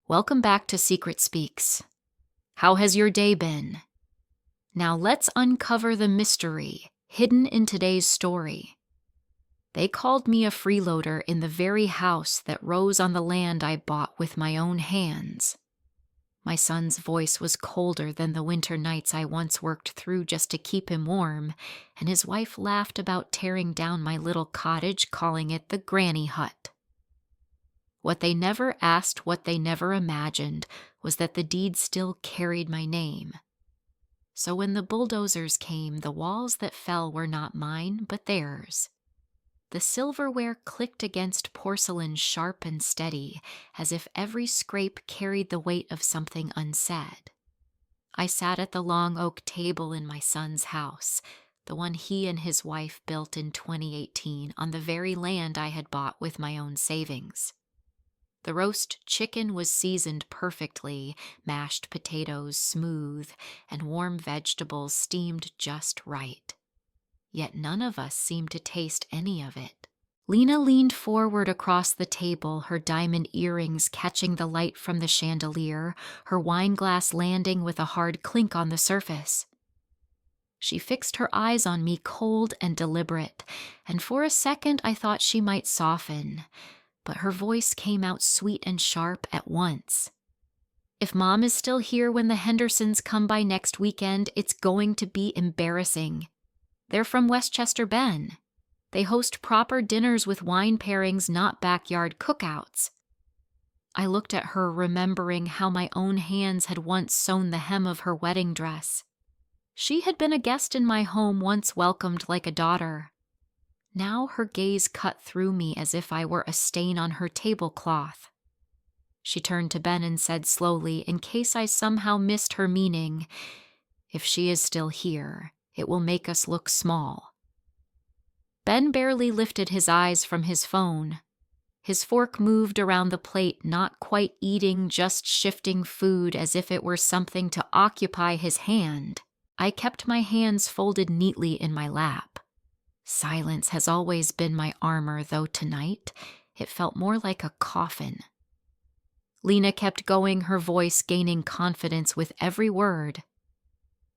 Welcome back to Secret Speaks. How has your day been? Now let's uncover the mystery hidden in today's story. They called me a freeloader in the very house that rose on the land I bought with my own hands. My son's voice was colder than the winter nights I once worked through just to keep him warm, and his wife laughed about tearing down my little cottage, calling it the granny hut. What they never asked, what they never imagined, was that the deed still carried my name. So when the bulldozers came, the walls that fell were not mine, but theirs. The silverware clicked against porcelain sharp and steady, as if every scrape carried the weight of something unsaid. I sat at the long oak table in my son's house, the one he and his wife built in 2018 on the very land I had bought with my own savings. The roast chicken was seasoned perfectly, mashed potatoes smooth, and warm vegetables steamed just right. Yet none of us seemed to taste any of it. Lena leaned forward across the table, her diamond earrings catching the light from the chandelier, her wine glass landing with a hard clink on the surface. She fixed her eyes on me, cold and deliberate, and for a second I thought she might soften. But her voice came out sweet and sharp at once. If Mom is still here when the Hendersons come by next weekend, it's going to be embarrassing. They're from Westchester Bend. They host proper dinners with wine pairings, not backyard cookouts. I looked at her, remembering how my own hands had once sewn the hem of her wedding dress. She had been a guest in my home, once welcomed like a daughter. Now her gaze cut through me as if I were a stain on her tablecloth. She turned to Ben and said slowly, in case I somehow missed her meaning, "If she is still here, it will make us look small." Ben barely lifted his eyes from his phone. His fork moved around the plate, not quite eating, just shifting food as if it were something to occupy his hand. I kept my hands folded neatly in my lap. Silence has always been my armor, though tonight it felt more like a coffin. Lena kept going, her voice gaining confidence with every word.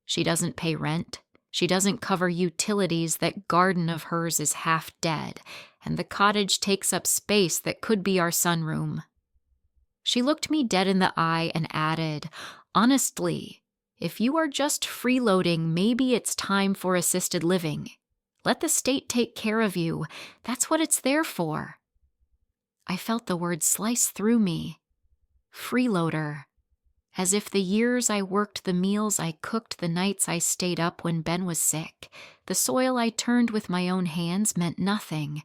She doesn't pay rent. She doesn't cover utilities. That garden of hers is half dead, and the cottage takes up space that could be our sunroom. She looked me dead in the eye and added, "Honestly, if you are just freeloading, maybe it's time for assisted living. Let the state take care of you. That's what it's there for." I felt the word slice through me. Freeloader. As if the years I worked, the meals I cooked, the nights I stayed up when Ben was sick, the soil I turned with my own hands meant nothing.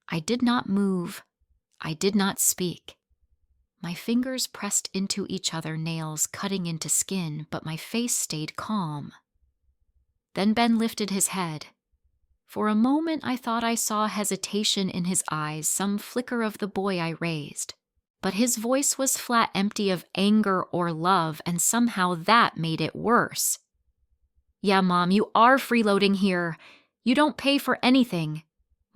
I did not move. I did not speak. My fingers pressed into each other, nails cutting into skin, but my face stayed calm. Then Ben lifted his head. For a moment I thought I saw hesitation in his eyes, some flicker of the boy I raised. But his voice was flat, empty of anger or love, and somehow that made it worse. "Yeah, Mom, you are freeloading here. You don't pay for anything.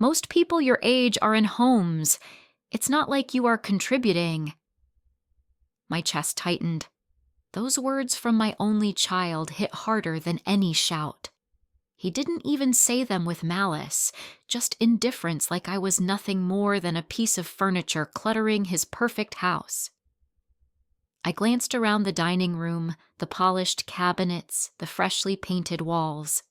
Most people your age are in homes. It's not like you are contributing." My chest tightened. Those words from my only child hit harder than any shout. He didn't even say them with malice, just indifference, like I was nothing more than a piece of furniture cluttering his perfect house. I glanced around the dining room, the polished cabinets, the freshly painted walls.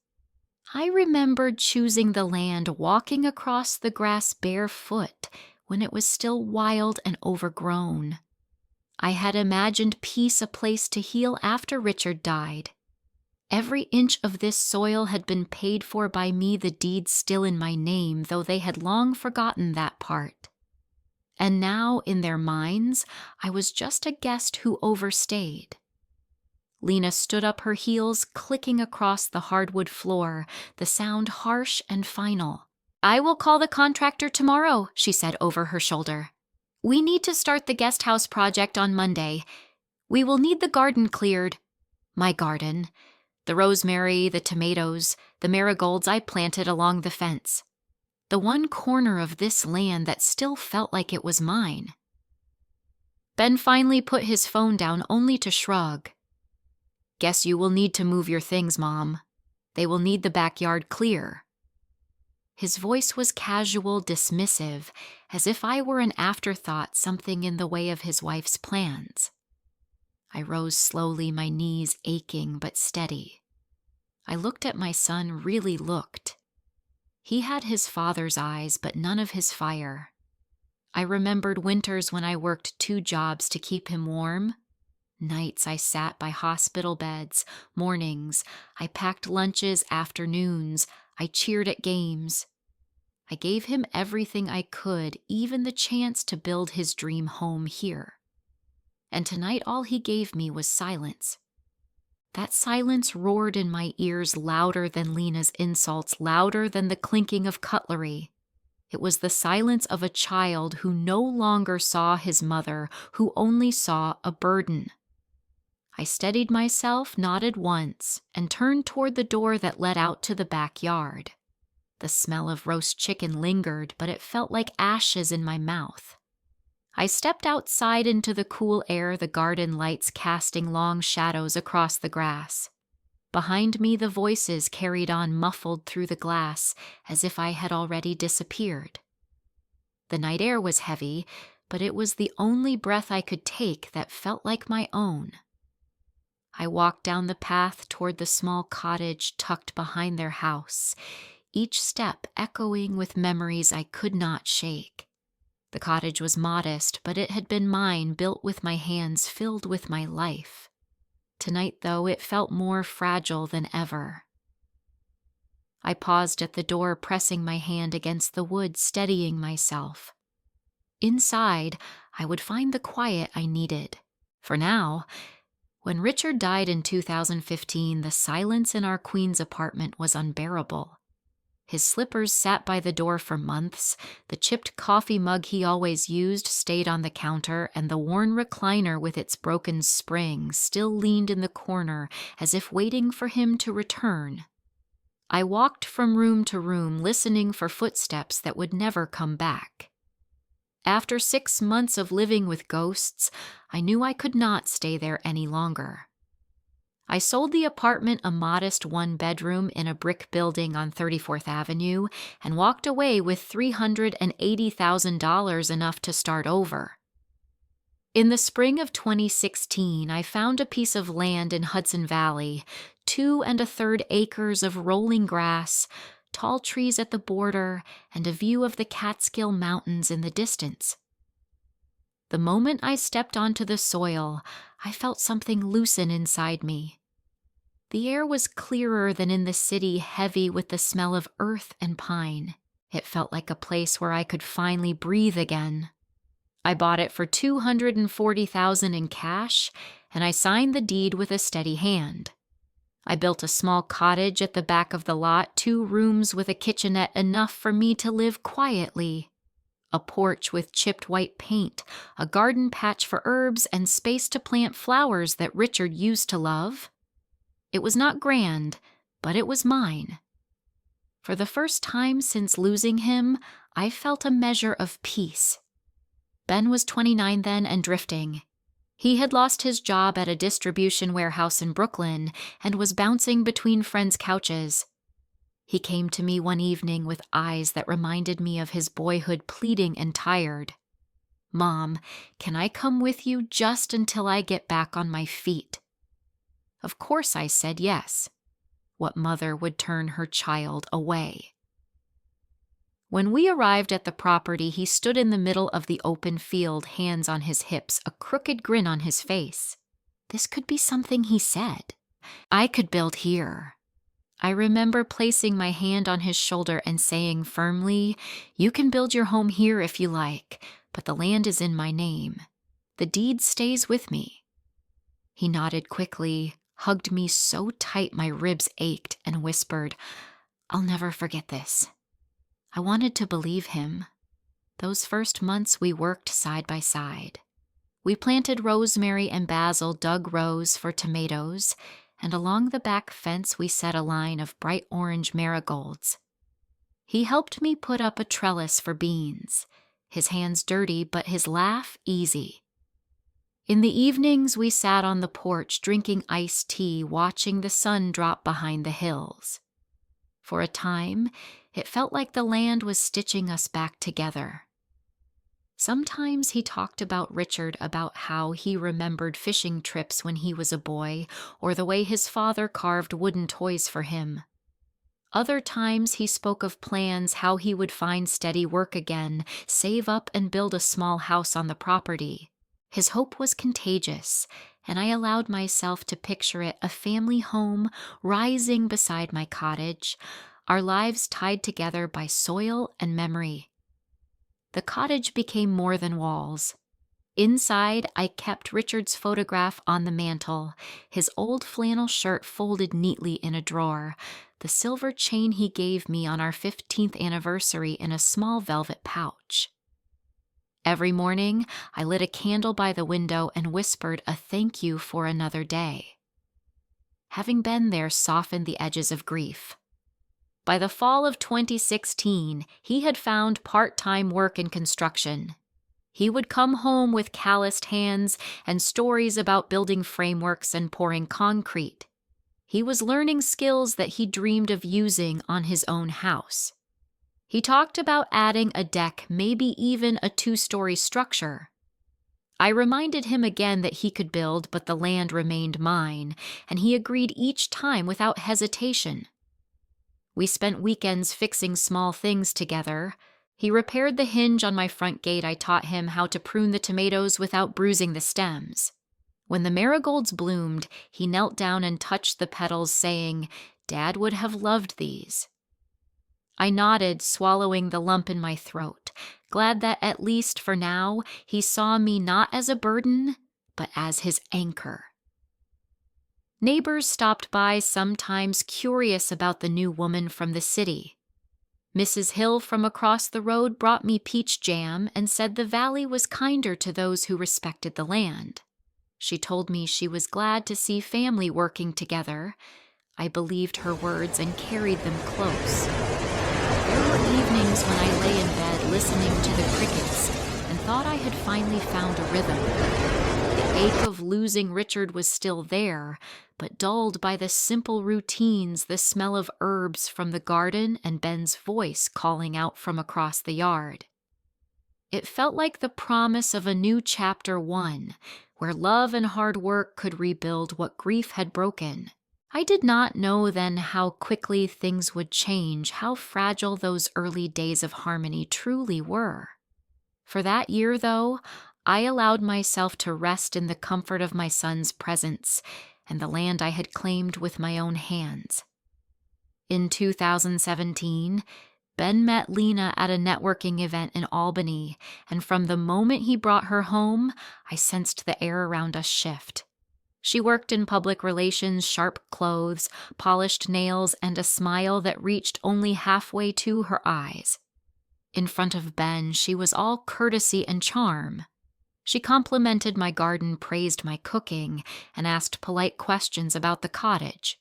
I remembered choosing the land, walking across the grass barefoot when it was still wild and overgrown. I had imagined peace, a place to heal after Richard died. Every inch of this soil had been paid for by me, the deed still in my name, though they had long forgotten that part. And now, in their minds, I was just a guest who overstayed. Lena stood up, her heels clicking across the hardwood floor, the sound harsh and final. "I will call the contractor tomorrow," she said over her shoulder. "We need to start the guest house project on Monday. We will need the garden cleared." My garden. The rosemary, the tomatoes, the marigolds I planted along the fence. The one corner of this land that still felt like it was mine. Ben finally put his phone down only to shrug. "Guess you will need to move your things, Mom. They will need the backyard clear." His voice was casual, dismissive, as if I were an afterthought, something in the way of his wife's plans. I rose slowly, my knees aching but steady. I looked at my son, really looked. He had his father's eyes, but none of his fire. I remembered winters when I worked 2 jobs to keep him warm. Nights I sat by hospital beds, mornings I packed lunches, afternoons I cheered at games. I gave him everything I could, even the chance to build his dream home here. And tonight all he gave me was silence. That silence roared in my ears louder than Lena's insults, louder than the clinking of cutlery. It was the silence of a child who no longer saw his mother, who only saw a burden. I steadied myself, nodded once, and turned toward the door that led out to the backyard. The smell of roast chicken lingered, but it felt like ashes in my mouth. I stepped outside into the cool air, the garden lights casting long shadows across the grass. Behind me, the voices carried on muffled through the glass, as if I had already disappeared. The night air was heavy, but it was the only breath I could take that felt like my own. I walked down the path toward the small cottage tucked behind their house, each step echoing with memories I could not shake. The cottage was modest, but it had been mine, built with my hands, filled with my life. Tonight, though, it felt more fragile than ever. I paused at the door, pressing my hand against the wood, steadying myself. Inside, I would find the quiet I needed. For now, when Richard died in 2015, the silence in our Queens apartment was unbearable. His slippers sat by the door for months, the chipped coffee mug he always used stayed on the counter, and the worn recliner with its broken spring still leaned in the corner as if waiting for him to return. I walked from room to room, listening for footsteps that would never come back. After 6 months of living with ghosts, I knew I could not stay there any longer. I sold the apartment, a modest 1-bedroom in a brick building on 34th Avenue, and walked away with $380,000, enough to start over. In the spring of 2016, I found a piece of land in Hudson Valley, 2 1/3 acres of rolling grass, tall trees at the border, and a view of the Catskill Mountains in the distance. The moment I stepped onto the soil, I felt something loosen inside me. The air was clearer than in the city, heavy with the smell of earth and pine. It felt like a place where I could finally breathe again. I bought it for $240,000 in cash, and I signed the deed with a steady hand. I built a small cottage at the back of the lot, 2 rooms with a kitchenette, enough for me to live quietly. A porch with chipped white paint, a garden patch for herbs, and space to plant flowers that Richard used to love. It was not grand, but it was mine. For the first time since losing him, I felt a measure of peace. Ben was 29 then and drifting. He had lost his job at a distribution warehouse in Brooklyn and was bouncing between friends' couches. He came to me one evening with eyes that reminded me of his boyhood, pleading and tired. "Mom, can I come with you just until I get back on my feet?" Of course I said yes. What mother would turn her child away? When we arrived at the property, he stood in the middle of the open field, hands on his hips, a crooked grin on his face. This could be something he said. I could build here. I remember placing my hand on his shoulder and saying firmly, "You can build your home here if you like, but the land is in my name. The deed stays with me." He nodded quickly, hugged me so tight my ribs ached, and whispered, "I'll never forget this." I wanted to believe him. Those first months we worked side by side. We planted rosemary and basil, dug rows for tomatoes, and along the back fence we set a line of bright orange marigolds. He helped me put up a trellis for beans, his hands dirty but his laugh easy. In the evenings, we sat on the porch drinking iced tea, watching the sun drop behind the hills. For a time, it felt like the land was stitching us back together. Sometimes he talked about Richard, about how he remembered fishing trips when he was a boy, or the way his father carved wooden toys for him. Other times he spoke of plans how he would find steady work again, save up and build a small house on the property. His hope was contagious, and I allowed myself to picture it, a family home rising beside my cottage, our lives tied together by soil and memory. The cottage became more than walls. Inside, I kept Richard's photograph on the mantel, his old flannel shirt folded neatly in a drawer, the silver chain he gave me on our 15th anniversary in a small velvet pouch. Every morning, I lit a candle by the window and whispered a thank you for another day. Having been there softened the edges of grief. By the fall of 2016, he had found part-time work in construction. He would come home with calloused hands and stories about building frameworks and pouring concrete. He was learning skills that he dreamed of using on his own house. He talked about adding a deck, maybe even a 2-story structure. I reminded him again that he could build, but the land remained mine, and he agreed each time without hesitation. We spent weekends fixing small things together. He repaired the hinge on my front gate. I taught him how to prune the tomatoes without bruising the stems. When the marigolds bloomed, he knelt down and touched the petals, saying, "Dad would have loved these." I nodded, swallowing the lump in my throat, glad that at least for now he saw me not as a burden, but as his anchor. Neighbors stopped by, sometimes curious about the new woman from the city. Mrs. Hill from across the road brought me peach jam and said the valley was kinder to those who respected the land. She told me she was glad to see family working together. I believed her words and carried them close. There were evenings when I lay in bed listening to the crickets and thought I had finally found a rhythm. The ache of losing Richard was still there, but dulled by the simple routines, the smell of herbs from the garden and Ben's voice calling out from across the yard. It felt like the promise of a new chapter 1, where love and hard work could rebuild what grief had broken. I did not know then how quickly things would change, how fragile those early days of harmony truly were. For that year, though, I allowed myself to rest in the comfort of my son's presence and the land I had claimed with my own hands. In 2017, Ben met Lena at a networking event in Albany, and from the moment he brought her home, I sensed the air around us shift. She worked in public relations, sharp clothes, polished nails, and a smile that reached only halfway to her eyes. In front of Ben, she was all courtesy and charm. She complimented my garden, praised my cooking, and asked polite questions about the cottage.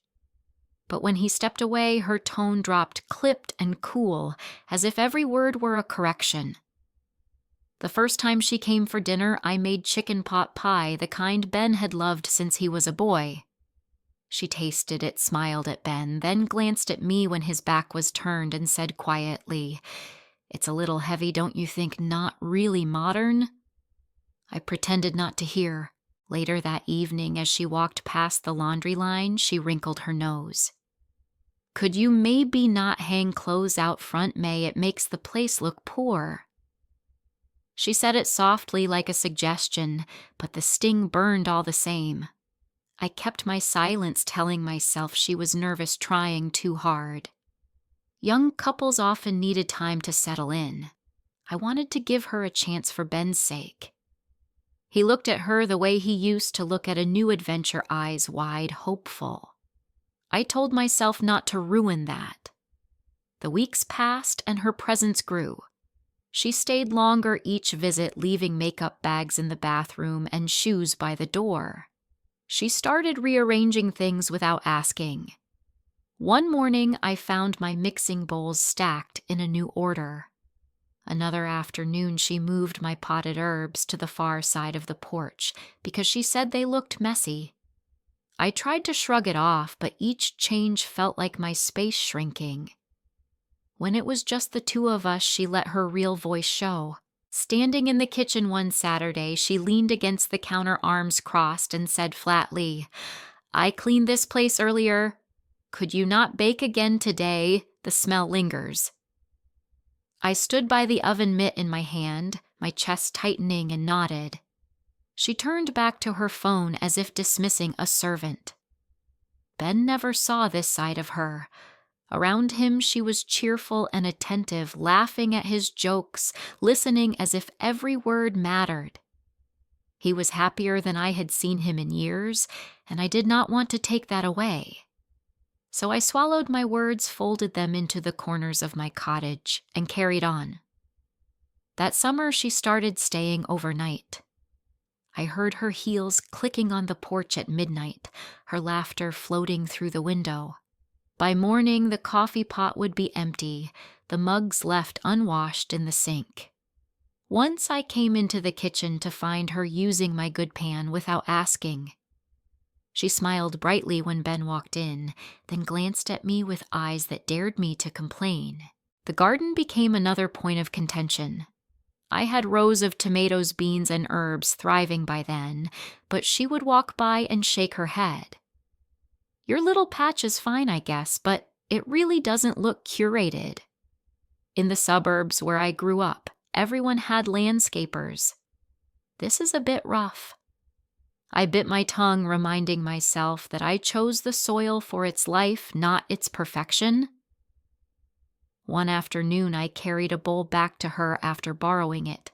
But when he stepped away, her tone dropped, clipped and cool, as if every word were a correction. The first time she came for dinner, I made chicken pot pie, the kind Ben had loved since he was a boy. She tasted it, smiled at Ben, then glanced at me when his back was turned and said quietly, "It's a little heavy, don't you think? Not really modern?" I pretended not to hear. Later that evening, as she walked past the laundry line, she wrinkled her nose. "Could you maybe not hang clothes out front, May? It makes the place look poor." She said it softly like a suggestion, but the sting burned all the same. I kept my silence, telling myself she was nervous, trying too hard. Young couples often needed time to settle in. I wanted to give her a chance for Ben's sake. He looked at her the way he used to look at a new adventure, eyes wide, hopeful. I told myself not to ruin that. The weeks passed and her presence grew. She stayed longer each visit, leaving makeup bags in the bathroom and shoes by the door. She started rearranging things without asking. One morning, I found my mixing bowls stacked in a new order. Another afternoon, she moved my potted herbs to the far side of the porch because she said they looked messy. I tried to shrug it off, but each change felt like my space shrinking. When it was just the two of us, she let her real voice show. Standing in the kitchen one Saturday, she leaned against the counter, arms crossed, and said flatly, "I cleaned this place earlier. Could you not bake again today? The smell lingers." I stood by the oven mitt in my hand, my chest tightening, and nodded. She turned back to her phone as if dismissing a servant. Ben never saw this side of her. Around him, she was cheerful and attentive, laughing at his jokes, listening as if every word mattered. He was happier than I had seen him in years, and I did not want to take that away. So I swallowed my words, folded them into the corners of my cottage, and carried on. That summer, she started staying overnight. I heard her heels clicking on the porch at midnight, her laughter floating through the window. By morning, the coffee pot would be empty, the mugs left unwashed in the sink. Once I came into the kitchen to find her using my good pan without asking. She smiled brightly when Ben walked in, then glanced at me with eyes that dared me to complain. The garden became another point of contention. I had rows of tomatoes, beans, and herbs thriving by then, but she would walk by and shake her head. "Your little patch is fine, I guess, but it really doesn't look curated." In the suburbs where I grew up, everyone had landscapers. This is a bit rough. I bit my tongue, reminding myself that I chose the soil for its life, not its perfection. One afternoon, I carried a bowl back to her after borrowing it.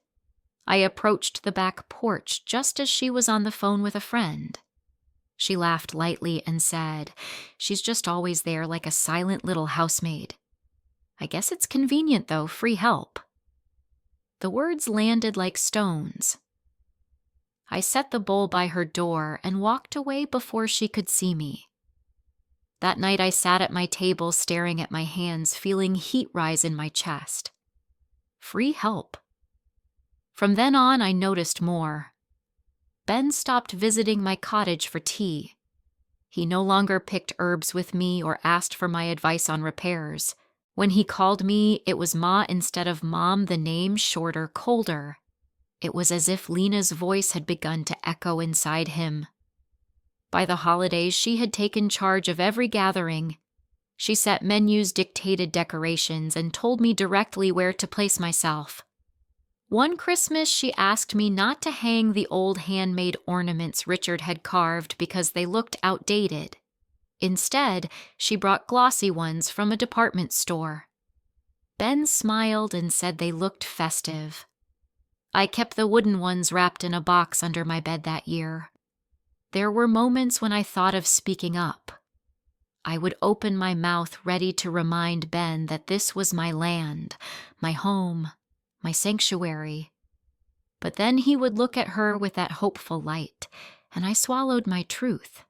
I approached the back porch just as she was on the phone with a friend. She laughed lightly and said, "She's just always there like a silent little housemaid. I guess it's convenient, though, free help." The words landed like stones. I set the bowl by her door and walked away before she could see me. That night I sat at my table staring at my hands, feeling heat rise in my chest. Free help. From then on, I noticed more. Ben stopped visiting my cottage for tea. He no longer picked herbs with me or asked for my advice on repairs. When he called me, it was Ma instead of Mom, the name shorter, colder. It was as if Lena's voice had begun to echo inside him. By the holidays, she had taken charge of every gathering. She set menus, dictated decorations, and told me directly where to place myself. One Christmas, she asked me not to hang the old handmade ornaments Richard had carved because they looked outdated. Instead, she brought glossy ones from a department store. Ben smiled and said they looked festive. I kept the wooden ones wrapped in a box under my bed that year. There were moments when I thought of speaking up. I would open my mouth ready to remind Ben that this was my land, my home, my sanctuary. But then he would look at her with that hopeful light, and I swallowed my truth.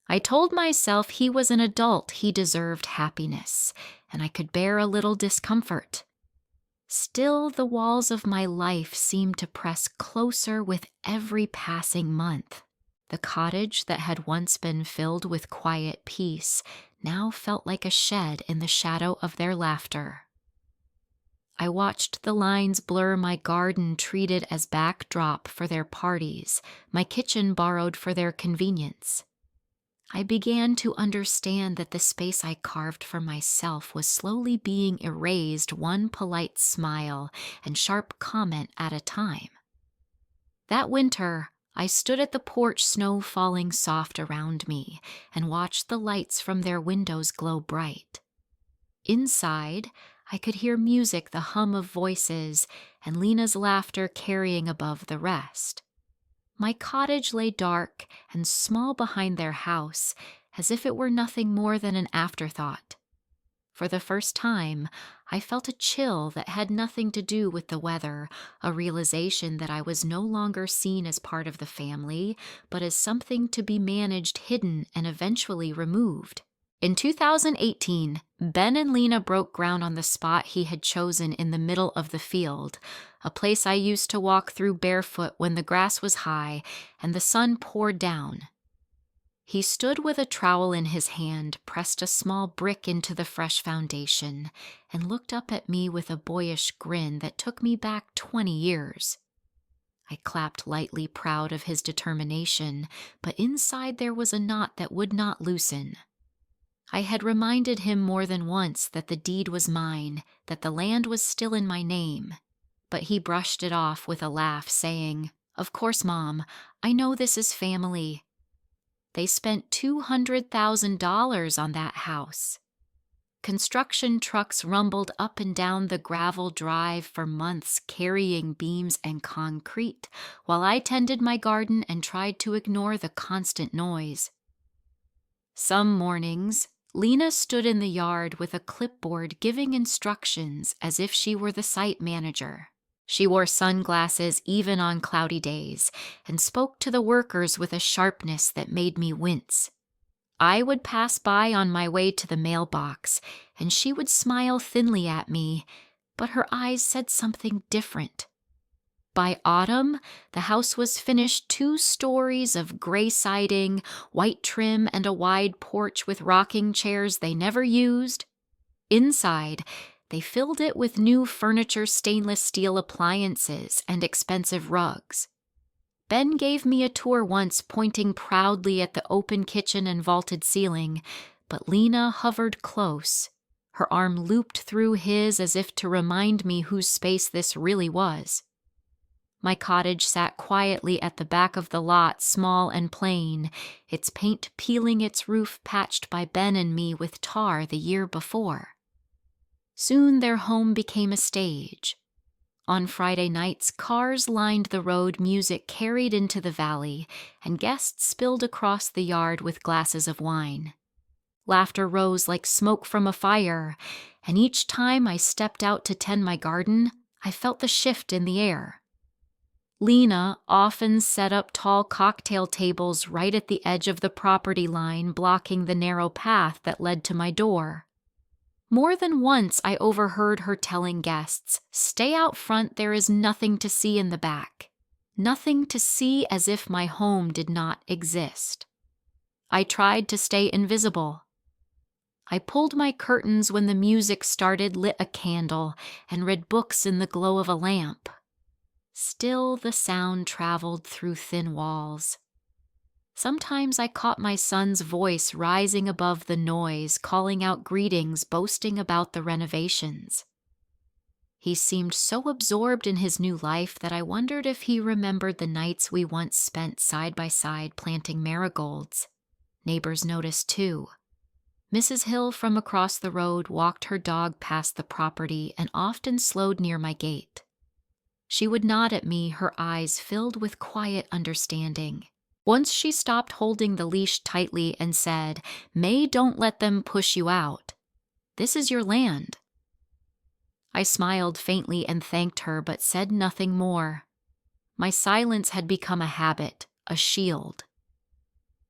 I told myself he was an adult, he deserved happiness, and I could bear a little discomfort. Still, the walls of my life seemed to press closer with every passing month. The cottage that had once been filled with quiet peace now felt like a shed in the shadow of their laughter. I watched the lines blur, my garden treated as backdrop for their parties, my kitchen borrowed for their convenience. I began to understand that the space I carved for myself was slowly being erased, one polite smile and sharp comment at a time. That winter, I stood at the porch, snow falling soft around me, and watched the lights from their windows glow bright. Inside, I could hear music, the hum of voices, and Lena's laughter carrying above the rest. My cottage lay dark and small behind their house, as if it were nothing more than an afterthought. For the first time, I felt a chill that had nothing to do with the weather, a realization that I was no longer seen as part of the family, but as something to be managed, hidden, and eventually removed. In 2018, Ben and Lena broke ground on the spot he had chosen in the middle of the field, a place I used to walk through barefoot when the grass was high and the sun poured down. He stood with a trowel in his hand, pressed a small brick into the fresh foundation, and looked up at me with a boyish grin that took me back 20 years. I clapped lightly, proud of his determination, but inside there was a knot that would not loosen. I had reminded him more than once that the deed was mine, that the land was still in my name, but he brushed it off with a laugh, saying, "Of course, Mom, I know this is family." They spent $200,000 on that house. Construction trucks rumbled up and down the gravel drive for months, carrying beams and concrete, while I tended my garden and tried to ignore the constant noise. Some mornings, Lena stood in the yard with a clipboard giving instructions as if she were the site manager. She wore sunglasses even on cloudy days and spoke to the workers with a sharpness that made me wince. I would pass by on my way to the mailbox, and she would smile thinly at me, but her eyes said something different. By autumn, the house was finished 2 stories of gray siding, white trim, and a wide porch with rocking chairs they never used. Inside, they filled it with new furniture, stainless steel appliances, and expensive rugs. Ben gave me a tour once, pointing proudly at the open kitchen and vaulted ceiling, but Lena hovered close. Her arm looped through his as if to remind me whose space this really was. My cottage sat quietly at the back of the lot, small and plain, its paint peeling its roof patched by Ben and me with tar the year before. Soon their home became a stage. On Friday nights, cars lined the road, music carried into the valley, and guests spilled across the yard with glasses of wine. Laughter rose like smoke from a fire, and each time I stepped out to tend my garden, I felt the shift in the air. Lena often set up tall cocktail tables right at the edge of the property line, blocking the narrow path that led to my door. More than once I overheard her telling guests, "Stay out front, there is nothing to see in the back." Nothing to see, as if my home did not exist. I tried to stay invisible. I pulled my curtains when the music started, lit a candle, and read books in the glow of a lamp. Still, the sound traveled through thin walls. Sometimes I caught my son's voice rising above the noise, calling out greetings, boasting about the renovations. He seemed so absorbed in his new life that I wondered if he remembered the nights we once spent side by side planting marigolds. Neighbors noticed too. Mrs. Hill from across the road walked her dog past the property and often slowed near my gate. She would nod at me, her eyes filled with quiet understanding. Once she stopped holding the leash tightly and said, "May, don't let them push you out. This is your land." I smiled faintly and thanked her, but said nothing more. My silence had become a habit, a shield.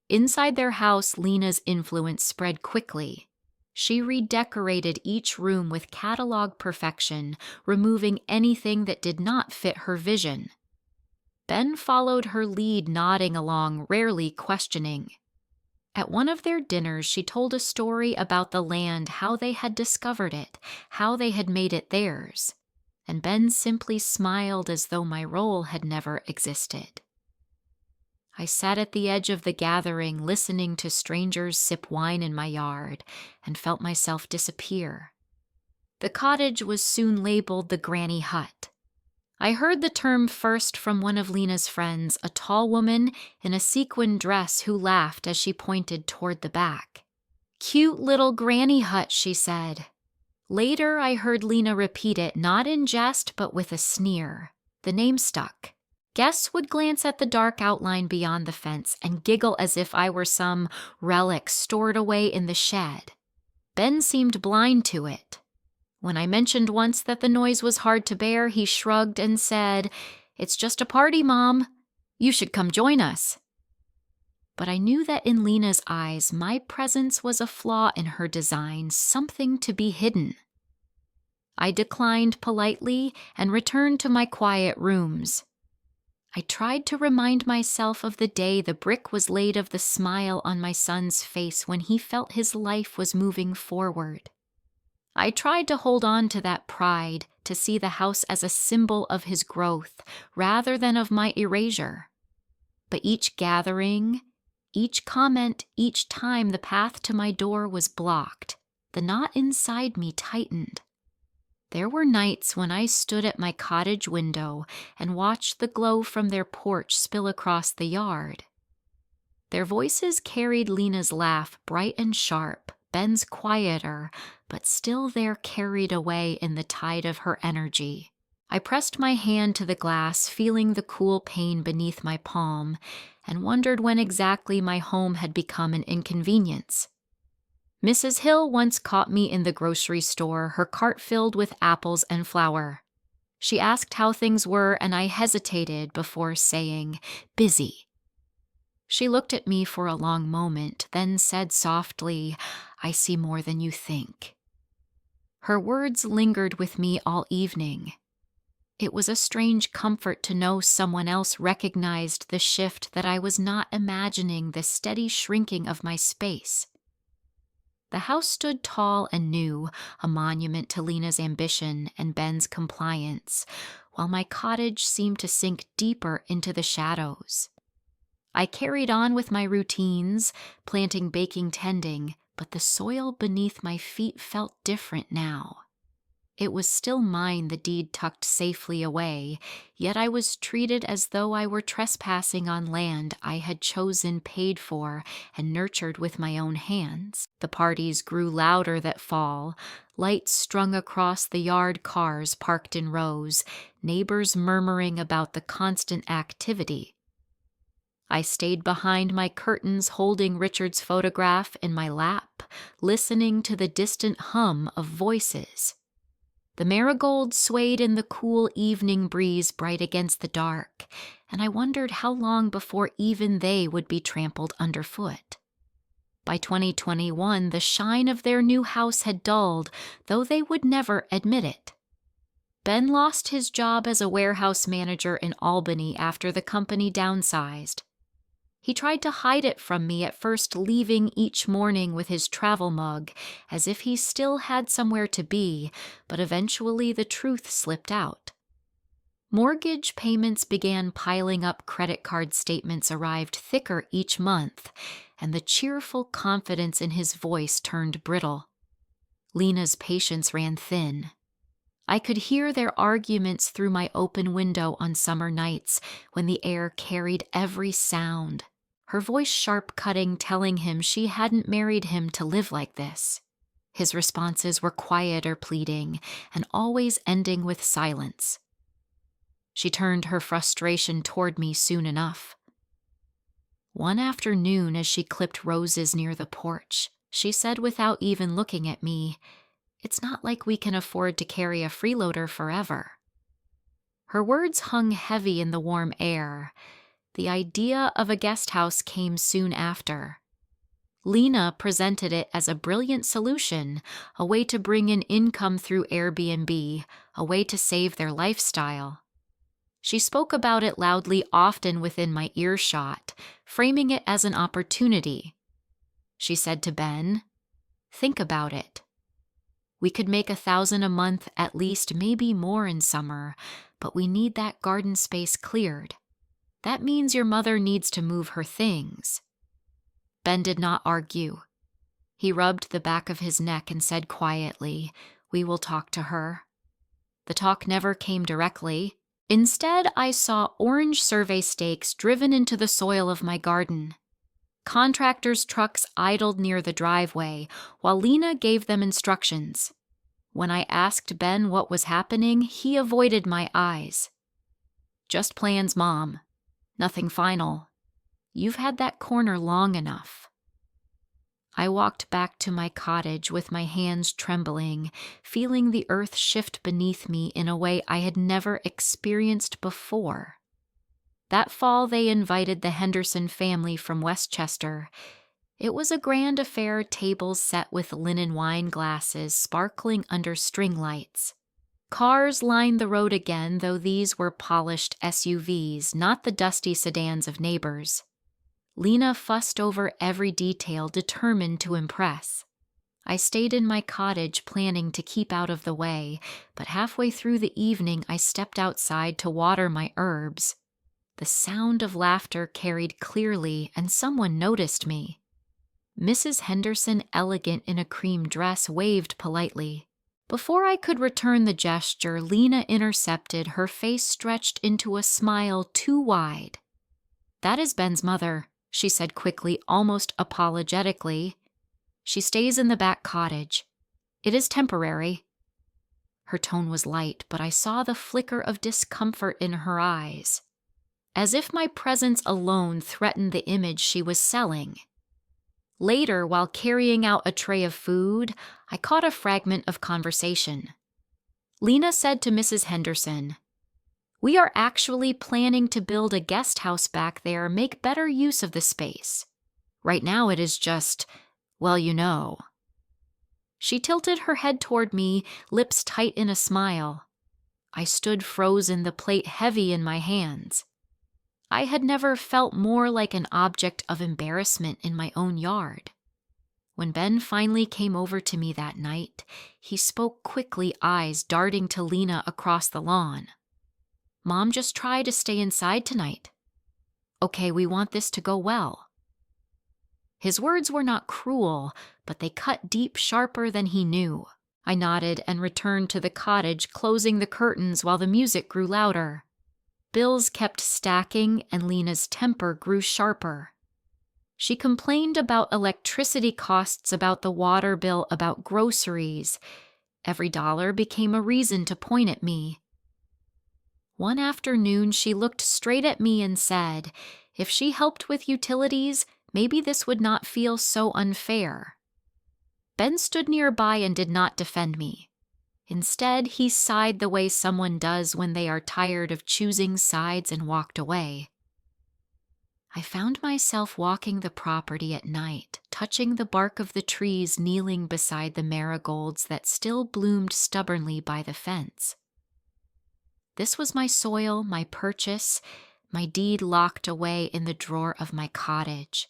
Inside their house, Lena's influence spread quickly. She redecorated each room with catalog perfection, removing anything that did not fit her vision. Ben followed her lead, nodding along, rarely questioning. At one of their dinners, she told a story about the land, how they had discovered it, how they had made it theirs, and Ben simply smiled as though my role had never existed. I sat at the edge of the gathering, listening to strangers sip wine in my yard, and felt myself disappear. The cottage was soon labeled the Granny Hut. I heard the term first from one of Lena's friends, a tall woman in a sequin dress who laughed as she pointed toward the back. "Cute little Granny Hut," she said. Later, I heard Lena repeat it, not in jest but with a sneer. The name stuck. Guests would glance at the dark outline beyond the fence and giggle as if I were some relic stored away in the shed. Ben seemed blind to it. When I mentioned once that the noise was hard to bear, he shrugged and said, "It's just a party, Mom. You should come join us." But I knew that in Lena's eyes, my presence was a flaw in her design, something to be hidden. I declined politely and returned to my quiet rooms. I tried to remind myself of the day the brick was laid of the smile on my son's face when he felt his life was moving forward. I tried to hold on to that pride, to see the house as a symbol of his growth rather than of my erasure. But each gathering, each comment, each time the path to my door was blocked, the knot inside me tightened. There were nights when I stood at my cottage window and watched the glow from their porch spill across the yard. Their voices carried Lena's laugh bright and sharp, Ben's quieter, but still there carried away in the tide of her energy. I pressed my hand to the glass, feeling the cool pain beneath my palm, and wondered when exactly my home had become an inconvenience. Mrs. Hill once caught me in the grocery store, her cart filled with apples and flour. She asked how things were, and I hesitated before saying, "Busy." She looked at me for a long moment, then said softly, "I see more than you think." Her words lingered with me all evening. It was a strange comfort to know someone else recognized the shift that I was not imagining, the steady shrinking of my space. The house stood tall and new, a monument to Lena's ambition and Ben's compliance, while my cottage seemed to sink deeper into the shadows. I carried on with my routines, planting, baking, tending, but the soil beneath my feet felt different now. It was still mine, the deed tucked safely away, yet I was treated as though I were trespassing on land I had chosen, paid for, and nurtured with my own hands. The parties grew louder that fall, lights strung across the yard, cars parked in rows, neighbors murmuring about the constant activity. I stayed behind my curtains, holding Richard's photograph in my lap, listening to the distant hum of voices. The marigolds swayed in the cool evening breeze bright against the dark, and I wondered how long before even they would be trampled underfoot. By 2021, the shine of their new house had dulled, though they would never admit it. Ben lost his job as a warehouse manager in Albany after the company downsized. He tried to hide it from me, at first leaving each morning with his travel mug, as if he still had somewhere to be, but eventually the truth slipped out. Mortgage payments began piling up, credit card statements arrived thicker each month, and the cheerful confidence in his voice turned brittle. Lena's patience ran thin. I could hear their arguments through my open window on summer nights when the air carried every sound. Her voice sharp-cutting, telling him she hadn't married him to live like this. His responses were quiet or pleading, and always ending with silence. She turned her frustration toward me soon enough. One afternoon, as she clipped roses near the porch, she said without even looking at me, "It's not like we can afford to carry a freeloader forever." Her words hung heavy in the warm air. The idea of a guest house came soon after. Lena presented it as a brilliant solution, a way to bring in income through Airbnb, a way to save their lifestyle. She spoke about it loudly, often within my earshot, framing it as an opportunity. She said to Ben, "Think about it. We could make $1,000 a month at least, maybe more in summer, but we need that garden space cleared. That means your mother needs to move her things." Ben did not argue. He rubbed the back of his neck and said quietly, "We will talk to her." The talk never came directly. Instead, I saw orange survey stakes driven into the soil of my garden. Contractors' trucks idled near the driveway, while Lena gave them instructions. When I asked Ben what was happening, he avoided my eyes. "Just plans, Mom. Nothing final. You've had that corner long enough." I walked back to my cottage with my hands trembling, feeling the earth shift beneath me in a way I had never experienced before. That fall they invited the Henderson family from Westchester. It was a grand affair, tables set with linen wine glasses sparkling under string lights. Cars lined the road again, though these were polished SUVs, not the dusty sedans of neighbors. Lena fussed over every detail, determined to impress. I stayed in my cottage, planning to keep out of the way, but halfway through the evening I stepped outside to water my herbs. The sound of laughter carried clearly, and someone noticed me. Mrs. Henderson, elegant in a cream dress, waved politely. Before I could return the gesture, Lena intercepted, her face stretched into a smile too wide. "That is Ben's mother," she said quickly, almost apologetically. "She stays in the back cottage. It is temporary." Her tone was light, but I saw the flicker of discomfort in her eyes, as if my presence alone threatened the image she was selling. Later, while carrying out a tray of food, I caught a fragment of conversation. Lena said to Mrs. Henderson, "We are actually planning to build a guest house back there, make better use of the space. Right now it is just, well, you know." She tilted her head toward me, lips tight in a smile. I stood frozen, the plate heavy in my hands. I had never felt more like an object of embarrassment in my own yard. When Ben finally came over to me that night, he spoke quickly, eyes darting to Lena across the lawn. "Mom, just try to stay inside tonight. Okay, we want this to go well." His words were not cruel, but they cut deep, sharper than he knew. I nodded and returned to the cottage, closing the curtains while the music grew louder. Bills kept stacking, and Lena's temper grew sharper. She complained about electricity costs, about the water bill, about groceries. Every dollar became a reason to point at me. One afternoon, she looked straight at me and said, if she helped with utilities, maybe this would not feel so unfair. Ben stood nearby and did not defend me. Instead, he sighed the way someone does when they are tired of choosing sides and walked away. I found myself walking the property at night, touching the bark of the trees, kneeling beside the marigolds that still bloomed stubbornly by the fence. This was my soil, my purchase, my deed locked away in the drawer of my cottage.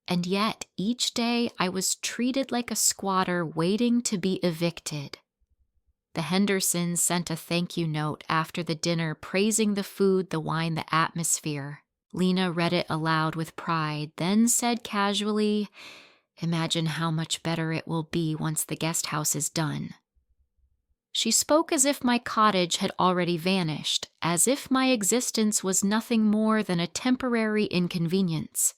And yet, each day I was treated like a squatter waiting to be evicted. The Hendersons sent a thank you note after the dinner, praising the food, the wine, the atmosphere. Lena read it aloud with pride, then said casually, "Imagine how much better it will be once the guest house is done." She spoke as if my cottage had already vanished, as if my existence was nothing more than a temporary inconvenience.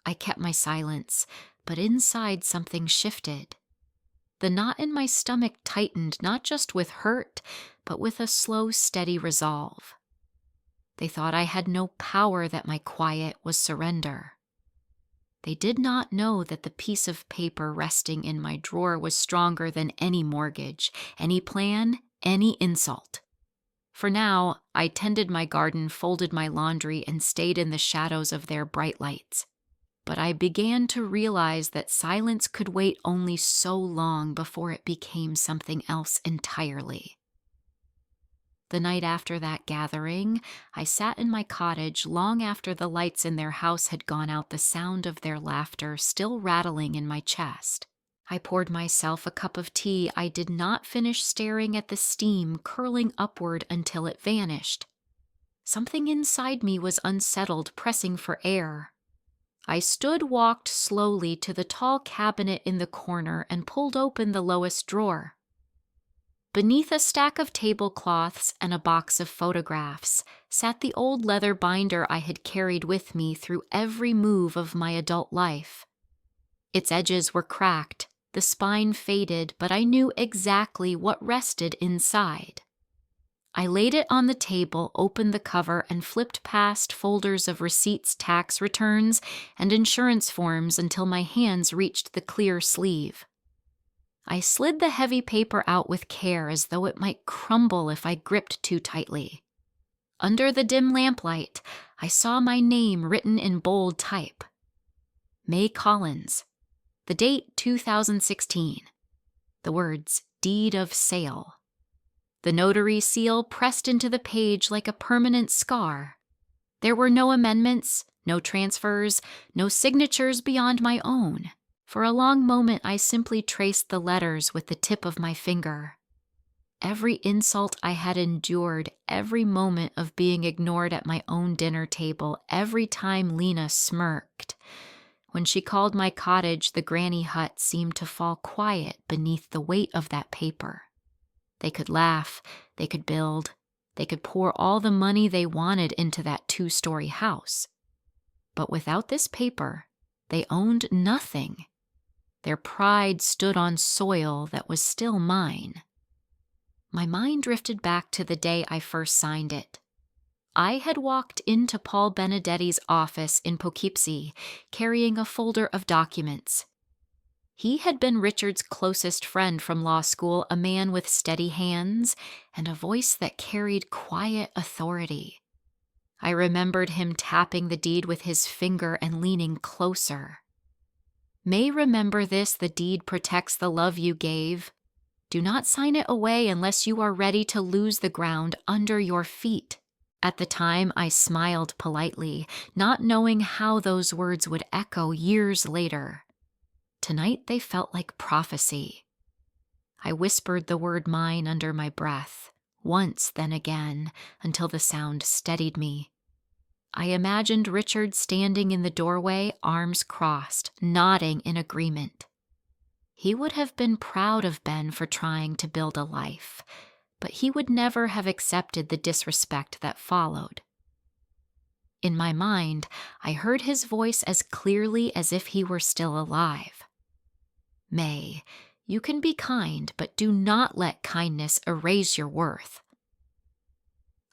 I kept my silence, but inside something shifted. The knot in my stomach tightened, not just with hurt, but with a slow, steady resolve. They thought I had no power, that my quiet was surrender. They did not know that the piece of paper resting in my drawer was stronger than any mortgage, any plan, any insult. For now, I tended my garden, folded my laundry, and stayed in the shadows of their bright lights. But I began to realize that silence could wait only so long before it became something else entirely. The night after that gathering, I sat in my cottage long after the lights in their house had gone out, the sound of their laughter still rattling in my chest. I poured myself a cup of tea. I did not finish staring at the steam curling upward until it vanished. Something inside me was unsettled, pressing for air. I walked slowly to the tall cabinet in the corner and pulled open the lowest drawer. Beneath a stack of tablecloths and a box of photographs sat the old leather binder I had carried with me through every move of my adult life. Its edges were cracked, the spine faded, but I knew exactly what rested inside. I laid it on the table, opened the cover, and flipped past folders of receipts, tax returns, and insurance forms until my hands reached the clear sleeve. I slid the heavy paper out with care, as though it might crumble if I gripped too tightly. Under the dim lamplight, I saw my name written in bold type. May Collins. The date 2016. The words, Deed of Sale. The notary seal pressed into the page like a permanent scar. There were no amendments, no transfers, no signatures beyond my own. For a long moment, I simply traced the letters with the tip of my finger. Every insult I had endured, every moment of being ignored at my own dinner table, every time Lena smirked. When she called my cottage the granny hut seemed to fall quiet beneath the weight of that paper. They could laugh, they could build, they could pour all the money they wanted into that 2-story house. But without this paper, they owned nothing. Their pride stood on soil that was still mine. My mind drifted back to the day I first signed it. I had walked into Paul Benedetti's office in Poughkeepsie, carrying a folder of documents. He had been Richard's closest friend from law school, a man with steady hands and a voice that carried quiet authority. I remembered him tapping the deed with his finger and leaning closer. May remember this, the deed protects the love you gave. Do not sign it away unless you are ready to lose the ground under your feet. At the time, I smiled politely, not knowing how those words would echo years later. Tonight they felt like prophecy. I whispered the word mine under my breath, once then again, until the sound steadied me. I imagined Richard standing in the doorway, arms crossed, nodding in agreement. He would have been proud of Ben for trying to build a life, but he would never have accepted the disrespect that followed. In my mind, I heard his voice as clearly as if he were still alive. May, you can be kind, but do not let kindness erase your worth.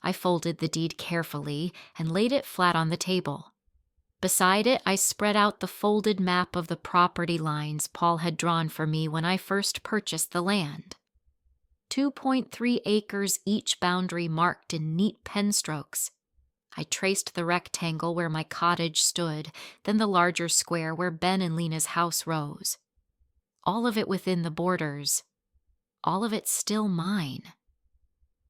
I folded the deed carefully and laid it flat on the table. Beside it, I spread out the folded map of the property lines Paul had drawn for me when I first purchased the land. 2.3 acres each boundary marked in neat pen strokes. I traced the rectangle where my cottage stood, then the larger square where Ben and Lena's house rose. All of it within the borders. All of it still mine.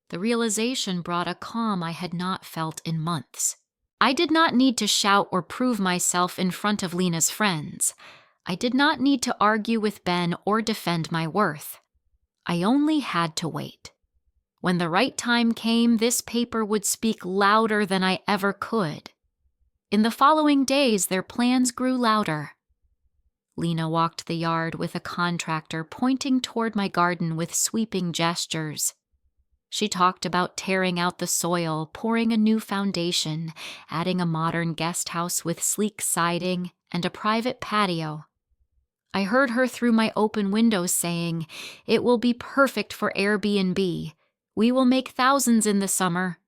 The realization brought a calm I had not felt in months. I did not need to shout or prove myself in front of Lena's friends. I did not need to argue with Ben or defend my worth. I only had to wait. When the right time came, this paper would speak louder than I ever could. In the following days, their plans grew louder. Lena walked the yard with a contractor pointing toward my garden with sweeping gestures. She talked about tearing out the soil, pouring a new foundation, adding a modern guest house with sleek siding and a private patio. I heard her through my open windows saying, "It will be perfect for Airbnb. We will make thousands in the summer."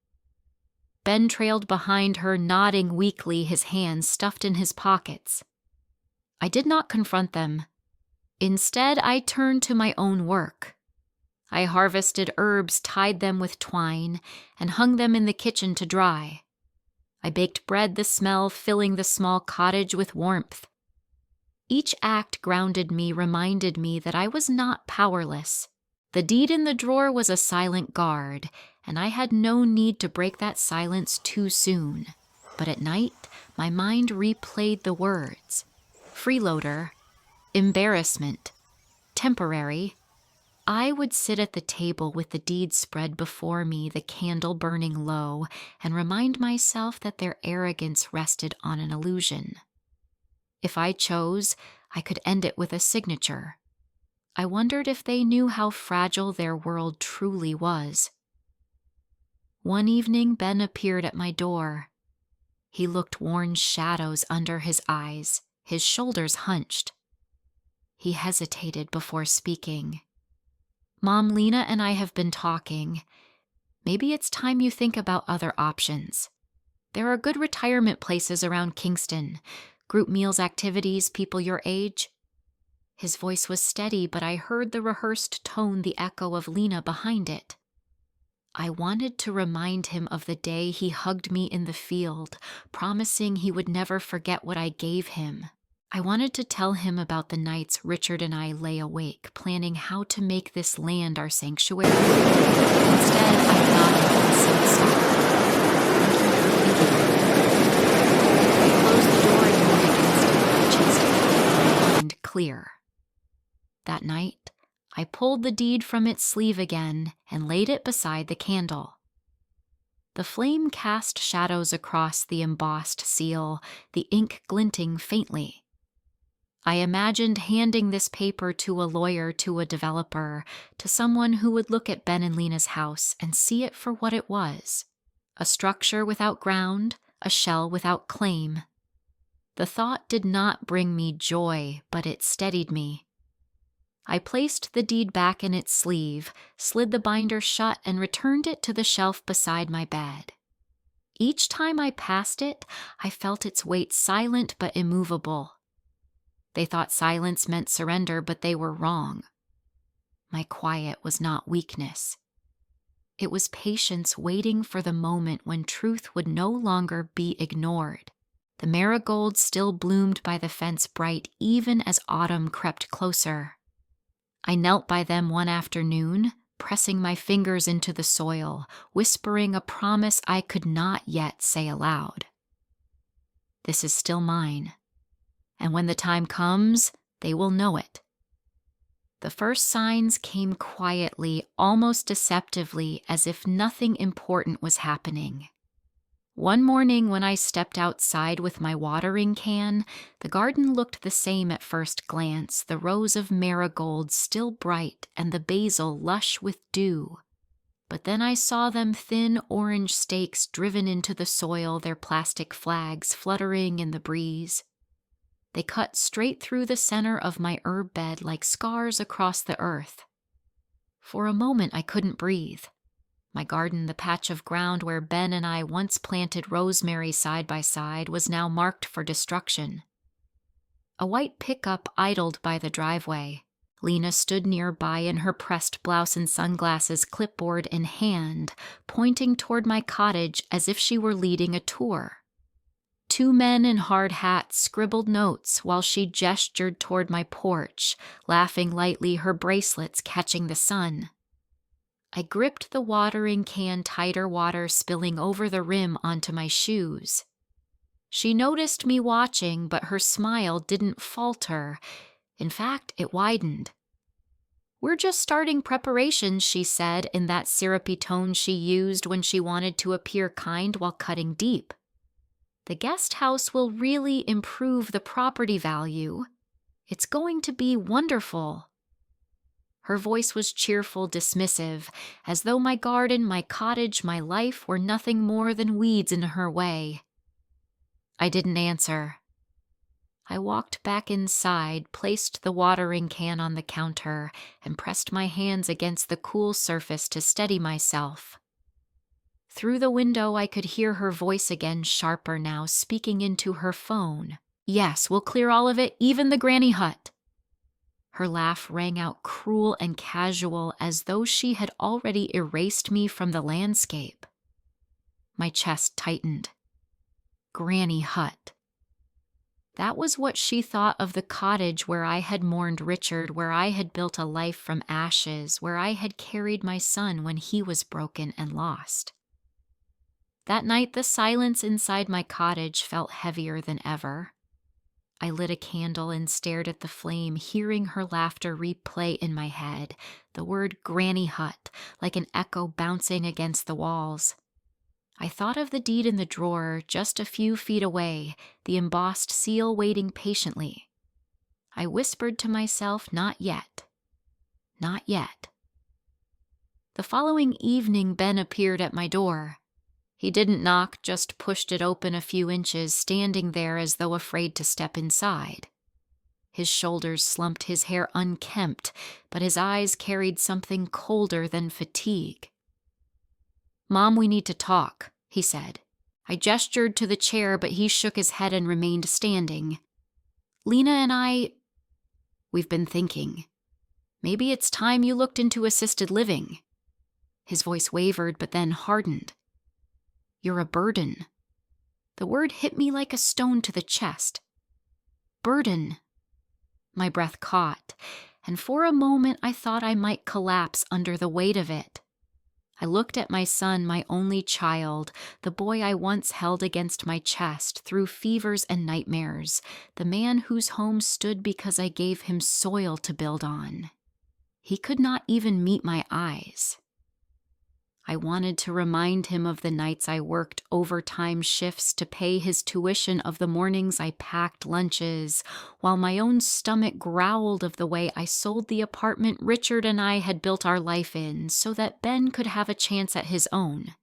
Ben trailed behind her, nodding weakly, his hands stuffed in his pockets. I did not confront them. Instead, I turned to my own work. I harvested herbs, tied them with twine, and hung them in the kitchen to dry. I baked bread, the smell filling the small cottage with warmth. Each act grounded me, reminded me that I was not powerless. The deed in the drawer was a silent guard, and I had no need to break that silence too soon. But at night, my mind replayed the words. Freeloader, embarrassment, temporary. I would sit at the table with the deed spread before me, the candle burning low, and remind myself that their arrogance rested on an illusion. If I chose, I could end it with a signature. I wondered if they knew how fragile their world truly was. One evening, Ben appeared at my door. He looked worn shadows under his eyes, his shoulders hunched. He hesitated before speaking. "Mom, Lena and I have been talking. Maybe it's time you think about other options. There are good retirement places around Kingston, group meals, activities, people your age." His voice was steady, but I heard the rehearsed tone, the echo of Lena behind it. I wanted to remind him of the day he hugged me in the field, promising he would never forget what I gave him. I wanted to tell him about the nights Richard and I lay awake, planning how to make this land our sanctuary. Instead, I nodded and said softly, "I closed the door and leaned against it, my chest heavy, my mind clear." That night, I pulled the deed from its sleeve again and laid it beside the candle. The flame cast shadows across the embossed seal, the ink glinting faintly. I imagined handing this paper to a lawyer, to a developer, to someone who would look at Ben and Lena's house and see it for what it was: a structure without ground, a shell without claim. The thought did not bring me joy, but it steadied me. I placed the deed back in its sleeve, slid the binder shut, and returned it to the shelf beside my bed. Each time I passed it, I felt its weight silent but immovable. They thought silence meant surrender, but they were wrong. My quiet was not weakness. It was patience waiting for the moment when truth would no longer be ignored. The marigolds still bloomed by the fence bright even as autumn crept closer. I knelt by them one afternoon, pressing my fingers into the soil, whispering a promise I could not yet say aloud. This is still mine, and when the time comes, they will know it. The first signs came quietly, almost deceptively, as if nothing important was happening. One morning when I stepped outside with my watering can, the garden looked the same at first glance, the rows of marigolds still bright and the basil lush with dew. But then I saw them thin orange stakes driven into the soil, their plastic flags fluttering in the breeze. They cut straight through the center of my herb bed like scars across the earth. For a moment I couldn't breathe. My garden, the patch of ground where Ben and I once planted rosemary side by side, was now marked for destruction. A white pickup idled by the driveway. Lena stood nearby in her pressed blouse and sunglasses, clipboard in hand, pointing toward my cottage as if she were leading a tour. Two men in hard hats scribbled notes while she gestured toward my porch, laughing lightly, her bracelets catching the sun. I gripped the watering can tighter, water spilling over the rim onto my shoes. She noticed me watching, but her smile didn't falter. In fact, it widened. "We're just starting preparations," she said in that syrupy tone she used when she wanted to appear kind while cutting deep. "The guest house will really improve the property value. It's going to be wonderful." Her voice was cheerful, dismissive, as though my garden, my cottage, my life were nothing more than weeds in her way. I didn't answer. I walked back inside, placed the watering can on the counter, and pressed my hands against the cool surface to steady myself. Through the window I could hear her voice again, sharper now, speaking into her phone. "Yes, we'll clear all of it, even the granny hut." Her laugh rang out cruel and casual, as though she had already erased me from the landscape. My chest tightened. Granny hut. That was what she thought of the cottage where I had mourned Richard, where I had built a life from ashes, where I had carried my son when he was broken and lost. That night, the silence inside my cottage felt heavier than ever. I lit a candle and stared at the flame, hearing her laughter replay in my head, the word granny hut, like an echo bouncing against the walls. I thought of the deed in the drawer, just a few feet away, the embossed seal waiting patiently. I whispered to myself, not yet. Not yet. The following evening, Ben appeared at my door. He didn't knock, just pushed it open a few inches, standing there as though afraid to step inside. His shoulders slumped, his hair unkempt, but his eyes carried something colder than fatigue. "Mom, we need to talk," he said. I gestured to the chair, but he shook his head and remained standing. "Lena and we've been thinking. Maybe it's time you looked into assisted living." His voice wavered but then hardened. "You're a burden." The word hit me like a stone to the chest. Burden. My breath caught, and for a moment I thought I might collapse under the weight of it. I looked at my son, my only child, the boy I once held against my chest through fevers and nightmares, the man whose home stood because I gave him soil to build on. He could not even meet my eyes. I wanted to remind him of the nights I worked overtime shifts to pay his tuition, of the mornings I packed lunches, while my own stomach growled of the way I sold the apartment Richard and I had built our life in so that Ben could have a chance at his own.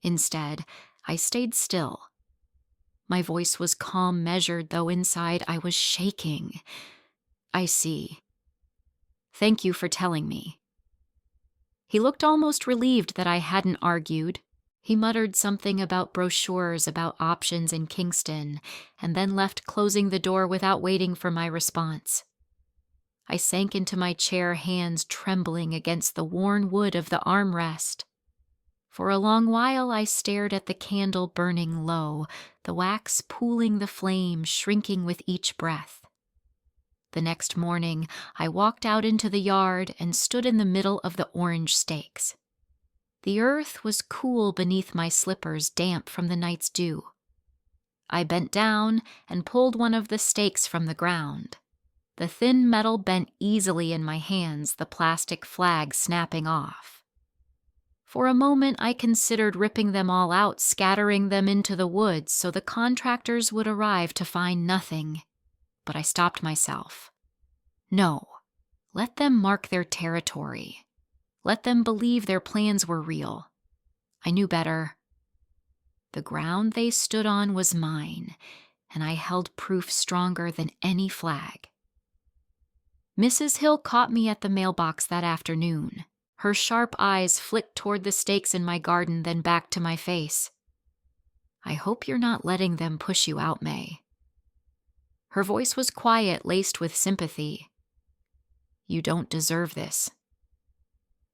Instead, I stayed still. My voice was calm, measured, though inside I was shaking. "I see. Thank you for telling me." He looked almost relieved that I hadn't argued. He muttered something about brochures about options in Kingston, and then left, closing the door without waiting for my response. I sank into my chair, hands trembling against the worn wood of the armrest. For a long while I stared at the candle burning low, the wax pooling the flame, shrinking with each breath. The next morning, I walked out into the yard and stood in the middle of the orange stakes. The earth was cool beneath my slippers, damp from the night's dew. I bent down and pulled one of the stakes from the ground. The thin metal bent easily in my hands, the plastic flag snapping off. For a moment, I considered ripping them all out, scattering them into the woods so the contractors would arrive to find nothing. But I stopped myself. No, let them mark their territory. Let them believe their plans were real. I knew better. The ground they stood on was mine, and I held proof stronger than any flag. Mrs. Hill caught me at the mailbox that afternoon. Her sharp eyes flicked toward the stakes in my garden, then back to my face. "I hope you're not letting them push you out, May." Her voice was quiet, laced with sympathy. "You don't deserve this."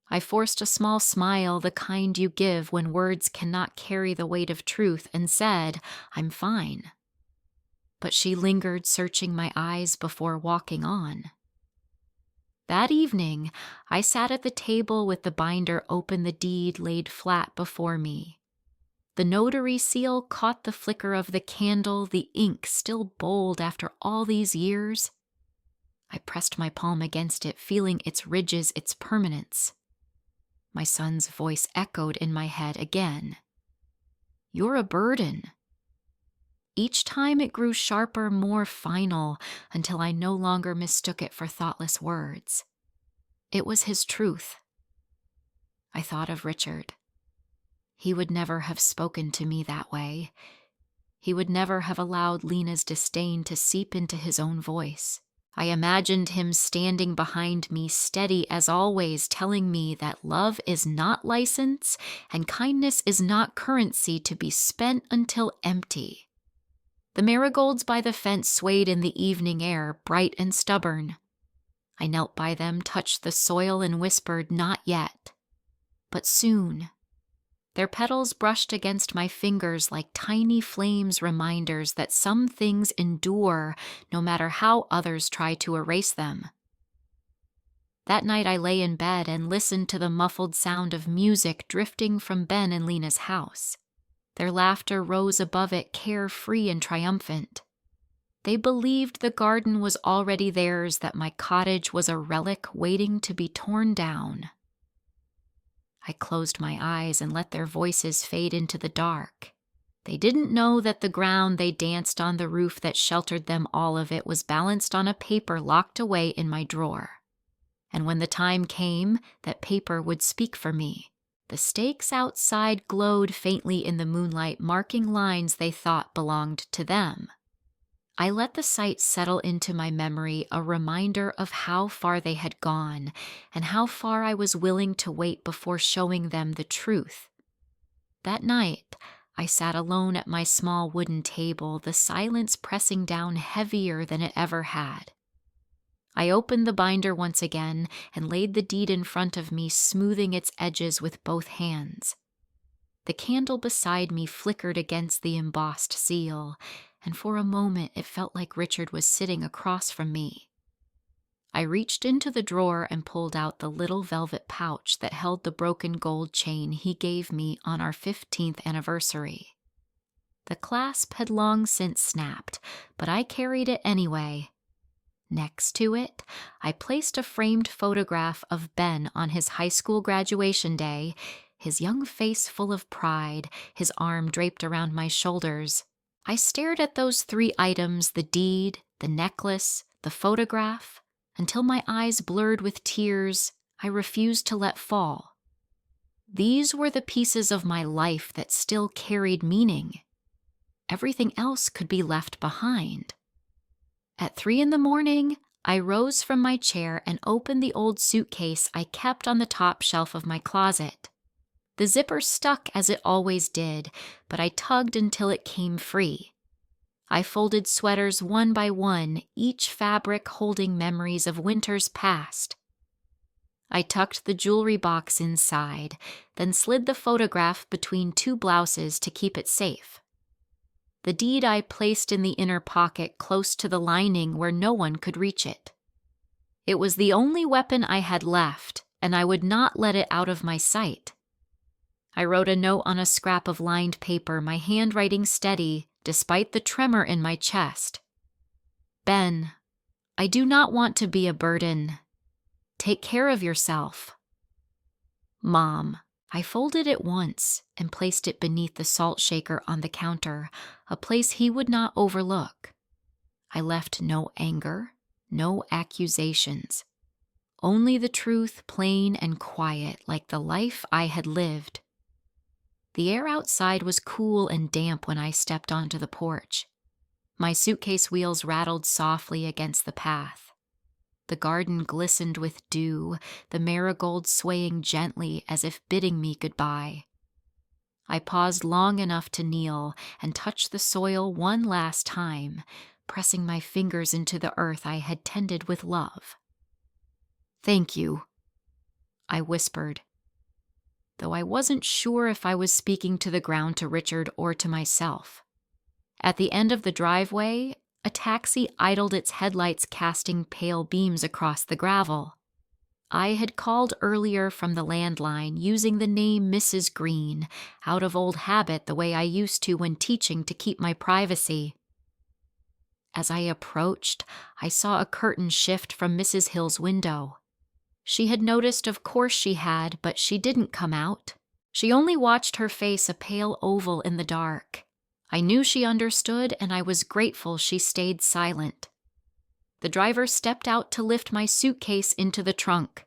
I forced a small smile, the kind you give when words cannot carry the weight of truth, and said, "I'm fine." But she lingered, searching my eyes before walking on. That evening, I sat at the table with the binder open, the deed laid flat before me. The notary seal caught the flicker of the candle, the ink still bold after all these years. I pressed my palm against it, feeling its ridges, its permanence. My son's voice echoed in my head again. "You're a burden." Each time it grew sharper, more final, until I no longer mistook it for thoughtless words. It was his truth. I thought of Richard. He would never have spoken to me that way. He would never have allowed Lena's disdain to seep into his own voice. I imagined him standing behind me, steady as always, telling me that love is not license and kindness is not currency to be spent until empty. The marigolds by the fence swayed in the evening air, bright and stubborn. I knelt by them, touched the soil, and whispered, "Not yet." But soon. Their petals brushed against my fingers like tiny flames, reminders that some things endure no matter how others try to erase them. That night I lay in bed and listened to the muffled sound of music drifting from Ben and Lena's house. Their laughter rose above it, carefree and triumphant. They believed the garden was already theirs, that my cottage was a relic waiting to be torn down. I closed my eyes and let their voices fade into the dark. They didn't know that the ground they danced on, the roof that sheltered them, all of it was balanced on a paper locked away in my drawer. And when the time came, that paper would speak for me. The stakes outside glowed faintly in the moonlight, marking lines they thought belonged to them. I let the sight settle into my memory, a reminder of how far they had gone and how far I was willing to wait before showing them the truth. That night, I sat alone at my small wooden table, the silence pressing down heavier than it ever had. I opened the binder once again and laid the deed in front of me, smoothing its edges with both hands. The candle beside me flickered against the embossed seal, and for a moment it felt like Richard was sitting across from me. I reached into the drawer and pulled out the little velvet pouch that held the broken gold chain he gave me on our 15th anniversary. The clasp had long since snapped, but I carried it anyway. Next to it, I placed a framed photograph of Ben on his high school graduation day, his young face full of pride, his arm draped around my shoulders. I stared at those 3 items, the deed, the necklace, the photograph, until my eyes blurred with tears I refused to let fall. These were the pieces of my life that still carried meaning. Everything else could be left behind. At 3 a.m, I rose from my chair and opened the old suitcase I kept on the top shelf of my closet. The zipper stuck as it always did, but I tugged until it came free. I folded sweaters one by one, each fabric holding memories of winters past. I tucked the jewelry box inside, then slid the photograph between 2 blouses to keep it safe. The deed I placed in the inner pocket close to the lining where no one could reach it. It was the only weapon I had left, and I would not let it out of my sight. I wrote a note on a scrap of lined paper, my handwriting steady despite the tremor in my chest. Ben, I do not want to be a burden. Take care of yourself. Mom. I folded it once and placed it beneath the salt shaker on the counter, a place he would not overlook. I left no anger, no accusations, only the truth, plain and quiet, like the life I had lived. The air outside was cool and damp when I stepped onto the porch. My suitcase wheels rattled softly against the path. The garden glistened with dew, the marigolds swaying gently as if bidding me goodbye. I paused long enough to kneel and touch the soil one last time, pressing my fingers into the earth I had tended with love. Thank you, I whispered, though I wasn't sure if I was speaking to the ground, to Richard, or to myself. At the end of the driveway, a taxi idled its headlights, casting pale beams across the gravel. I had called earlier from the landline using the name Mrs. Green, out of old habit, the way I used to when teaching to keep my privacy. As I approached, I saw a curtain shift from Mrs. Hill's window. She had noticed, of course she had, but she didn't come out. She only watched her face, a pale oval in the dark. I knew she understood, and I was grateful she stayed silent. The driver stepped out to lift my suitcase into the trunk.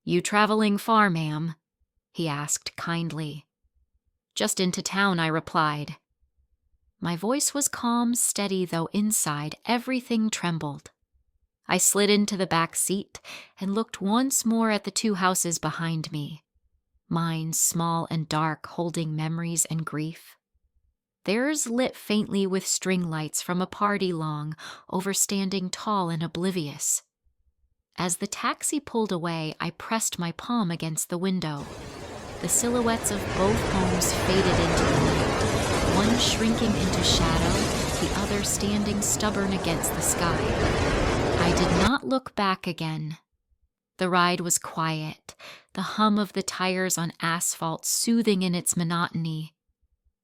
You traveling far, ma'am? He asked kindly. Just into town, I replied. My voice was calm, steady, though inside everything trembled. I slid into the back seat and looked once more at the 2 houses behind me, mine small and dark, holding memories and grief. Theirs lit faintly with string lights from a party long, over standing tall and oblivious. As the taxi pulled away, I pressed my palm against the window. The silhouettes of both homes faded into the night, one shrinking into shadow, the other standing stubborn against the sky. I did not look back again. The ride was quiet, the hum of the tires on asphalt soothing in its monotony.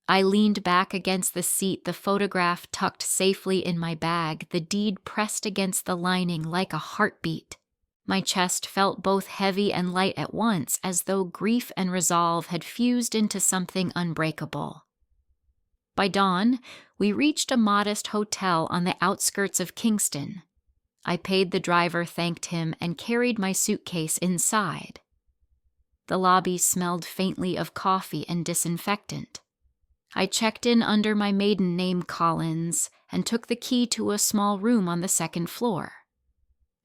I leaned back against the seat, the photograph tucked safely in my bag, the deed pressed against the lining like a heartbeat. My chest felt both heavy and light at once, as though grief and resolve had fused into something unbreakable. By dawn, we reached a modest hotel on the outskirts of Kingston. I paid the driver, thanked him, and carried my suitcase inside. The lobby smelled faintly of coffee and disinfectant. I checked in under my maiden name, Collins, and took the key to a small room on the 2nd floor.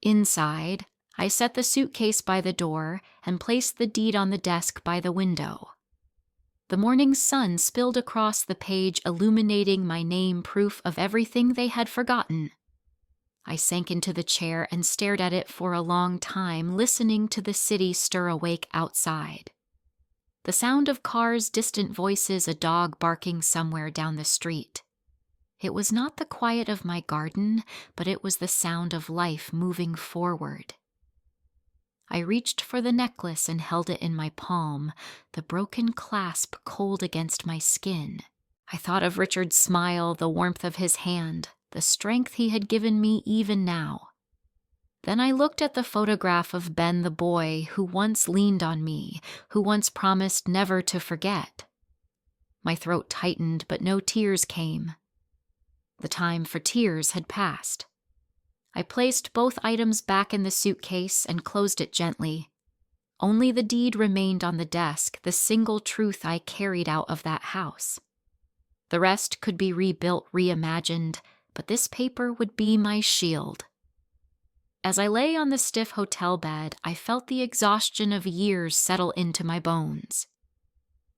Inside, I set the suitcase by the door and placed the deed on the desk by the window. The morning sun spilled across the page, illuminating my name, proof of everything they had forgotten. I sank into the chair and stared at it for a long time, listening to the city stir awake outside. The sound of cars, distant voices, a dog barking somewhere down the street. It was not the quiet of my garden, but it was the sound of life moving forward. I reached for the necklace and held it in my palm, the broken clasp cold against my skin. I thought of Richard's smile, the warmth of his hand, the strength he had given me even now. Then I looked at the photograph of Ben the boy who once leaned on me, who once promised never to forget. My throat tightened, but no tears came. The time for tears had passed. I placed both items back in the suitcase and closed it gently. Only the deed remained on the desk, the single truth I carried out of that house. The rest could be rebuilt, reimagined, but this paper would be my shield. As I lay on the stiff hotel bed, I felt the exhaustion of years settle into my bones.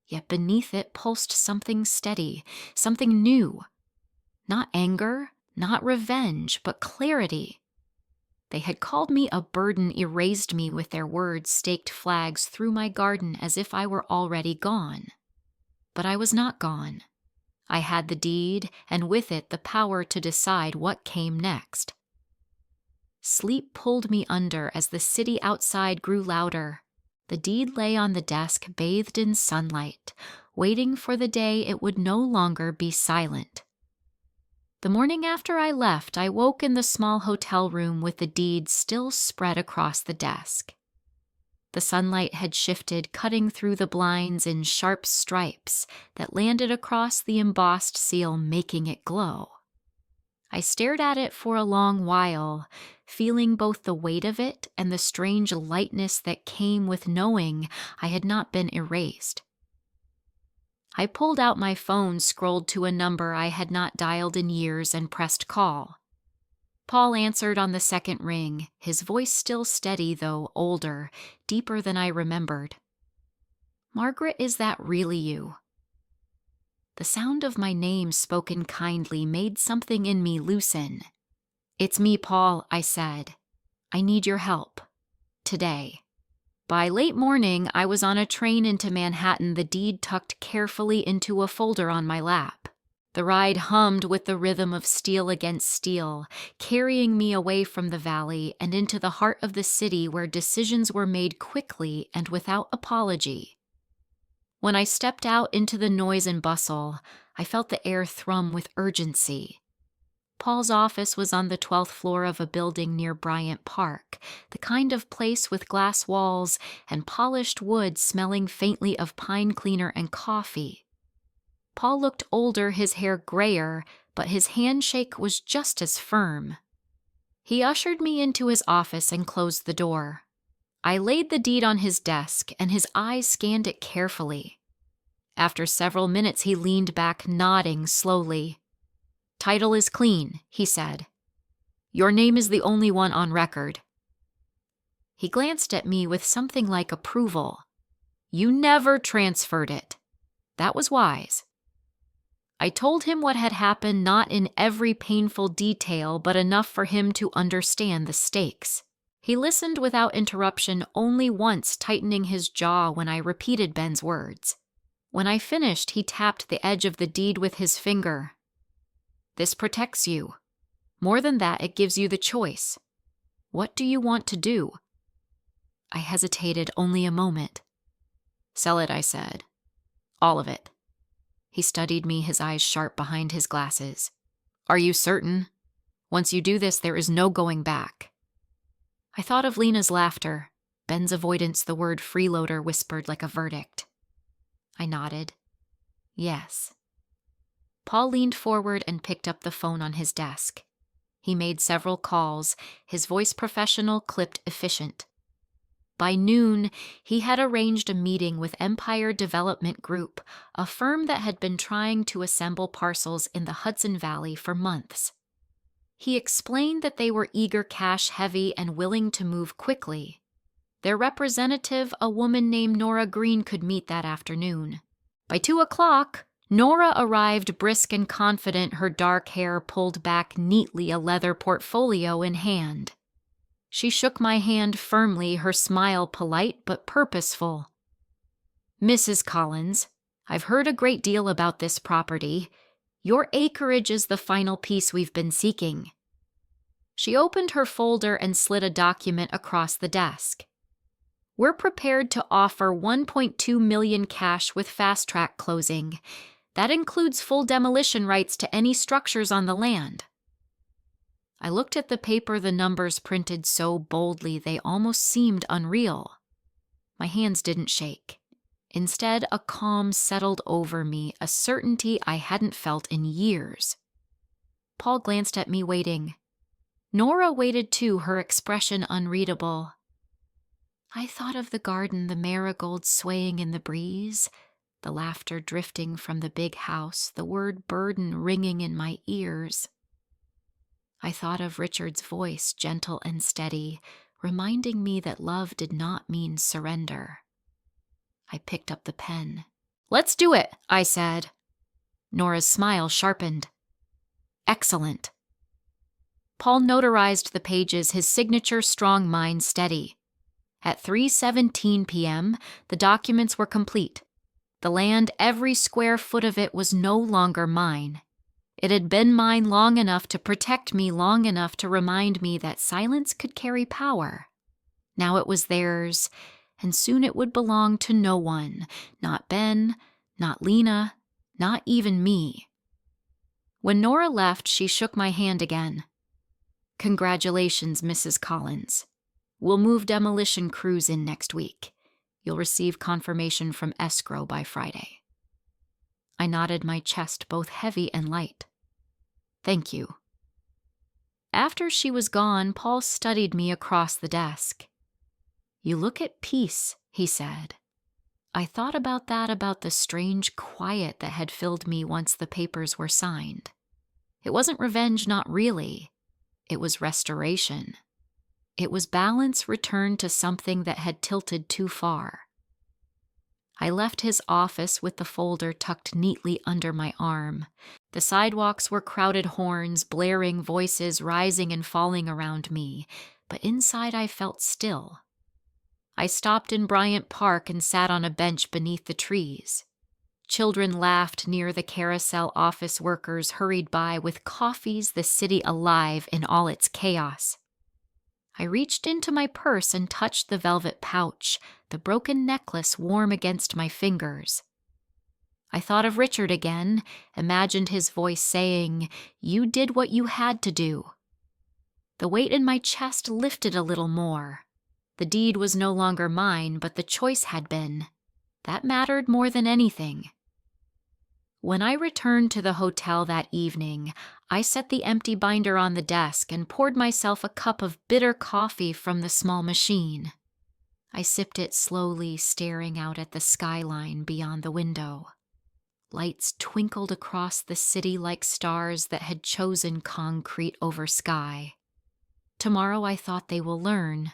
Yet beneath it pulsed something steady, something new. Not anger, not revenge, but clarity. They had called me a burden, erased me with their words, staked flags through my garden as if I were already gone. But I was not gone. I had the deed, and with it the power to decide what came next. Sleep pulled me under as the city outside grew louder. The deed lay on the desk, bathed in sunlight, waiting for the day it would no longer be silent. The morning after I left, I woke in the small hotel room with the deed still spread across the desk. The sunlight had shifted, cutting through the blinds in sharp stripes that landed across the embossed seal, making it glow. I stared at it for a long while, feeling both the weight of it and the strange lightness that came with knowing I had not been erased. I pulled out my phone, scrolled to a number I had not dialed in years, and pressed call. Paul answered on the second ring, his voice still steady, though older, deeper than I remembered. "Margaret, is that really you?" The sound of my name spoken kindly made something in me loosen. "It's me, Paul," I said. "I need your help. Today." By late morning, I was on a train into Manhattan, the deed tucked carefully into a folder on my lap. The ride hummed with the rhythm of steel against steel, carrying me away from the valley and into the heart of the city where decisions were made quickly and without apology. When I stepped out into the noise and bustle, I felt the air thrum with urgency. Paul's office was on the 12th floor of a building near Bryant Park, the kind of place with glass walls and polished wood smelling faintly of pine cleaner and coffee. Paul looked older, his hair grayer, but his handshake was just as firm. He ushered me into his office and closed the door. I laid the deed on his desk, and his eyes scanned it carefully. After several minutes, he leaned back, nodding slowly. "Title is clean," he said. "Your name is the only one on record." He glanced at me with something like approval. "You never transferred it. That was wise." I told him what had happened, not in every painful detail, but enough for him to understand the stakes. He listened without interruption, only once tightening his jaw when I repeated Ben's words. When I finished, he tapped the edge of the deed with his finger. "This protects you. More than that, it gives you the choice. What do you want to do?" I hesitated only a moment. "Sell it," I said. "All of it." He studied me, his eyes sharp behind his glasses. "Are you certain? Once you do this, there is no going back." I thought of Lena's laughter. Ben's avoidance, the word freeloader whispered like a verdict. I nodded. Yes. Paul leaned forward and picked up the phone on his desk. He made several calls, his voice professional, clipped efficient. By noon, he had arranged a meeting with Empire Development Group, a firm that had been trying to assemble parcels in the Hudson Valley for months. He explained that they were eager, cash-heavy, and willing to move quickly. Their representative, a woman named Nora Green, could meet that afternoon. By 2 o'clock, Nora arrived brisk and confident, her dark hair pulled back neatly, a leather portfolio in hand. She shook my hand firmly, her smile polite but purposeful. "Mrs. Collins, I've heard a great deal about this property. Your acreage is the final piece we've been seeking." She opened her folder and slid a document across the desk. "We're prepared to offer $1.2 million cash with fast-track closing. That includes full demolition rights to any structures on the land." I looked at the paper, the numbers printed so boldly they almost seemed unreal. My hands didn't shake. Instead, a calm settled over me, a certainty I hadn't felt in years. Paul glanced at me, waiting. Nora waited too, her expression unreadable. I thought of the garden, the marigolds swaying in the breeze, the laughter drifting from the big house, the word burden ringing in my ears. I thought of Richard's voice, gentle and steady, reminding me that love did not mean surrender. I picked up the pen. "Let's do it," I said. Nora's smile sharpened. "Excellent." Paul notarized the pages, his signature strong, mind steady. At 3:17 p.m., the documents were complete. The land, every square foot of it, was no longer mine. It had been mine long enough to protect me, long enough to remind me that silence could carry power. Now it was theirs, and soon it would belong to no one, not Ben, not Lena, not even me. When Nora left, she shook my hand again. "Congratulations, Mrs. Collins. We'll move demolition crews in next week. You'll receive confirmation from escrow by Friday." I nodded, my chest both heavy and light. "Thank you." After she was gone, Paul studied me across the desk. "You look at peace," he said. I thought about that, about the strange quiet that had filled me once the papers were signed. It wasn't revenge, not really. It was restoration. It was balance returned to something that had tilted too far. I left his office with the folder tucked neatly under my arm. The sidewalks were crowded, horns, blaring voices rising and falling around me, but inside I felt still. I stopped in Bryant Park and sat on a bench beneath the trees. Children laughed near the carousel, office workers hurried by with coffees, the city alive in all its chaos. I reached into my purse and touched the velvet pouch, the broken necklace warm against my fingers. I thought of Richard again, imagined his voice saying, "You did what you had to do." The weight in my chest lifted a little more. The deed was no longer mine, but the choice had been. That mattered more than anything. When I returned to the hotel that evening, I set the empty binder on the desk and poured myself a cup of bitter coffee from the small machine. I sipped it slowly, staring out at the skyline beyond the window. Lights twinkled across the city like stars that had chosen concrete over sky. Tomorrow, I thought, they will learn.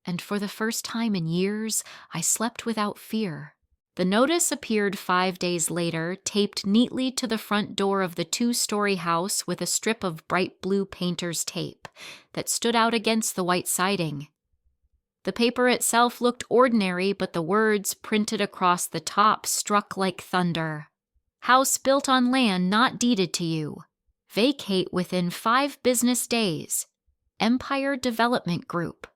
And for the first time in years, I slept without fear. The notice appeared 5 days later, taped neatly to the front door of the 2-story house with a strip of bright blue painter's tape that stood out against the white siding. The paper itself looked ordinary, but the words printed across the top struck like thunder. "House built on land not deeded to you. Vacate within 5 business days. Empire Development Group."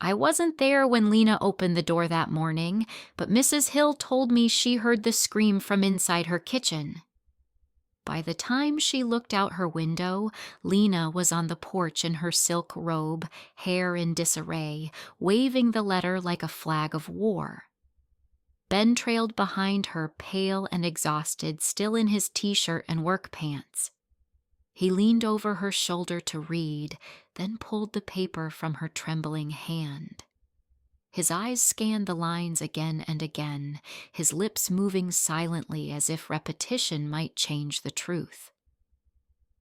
I wasn't there when Lena opened the door that morning, but Mrs. Hill told me she heard the scream from inside her kitchen. By the time she looked out her window, Lena was on the porch in her silk robe, hair in disarray, waving the letter like a flag of war. Ben trailed behind her, pale and exhausted, still in his t-shirt and work pants. He leaned over her shoulder to read, then pulled the paper from her trembling hand. His eyes scanned the lines again and again, his lips moving silently as if repetition might change the truth.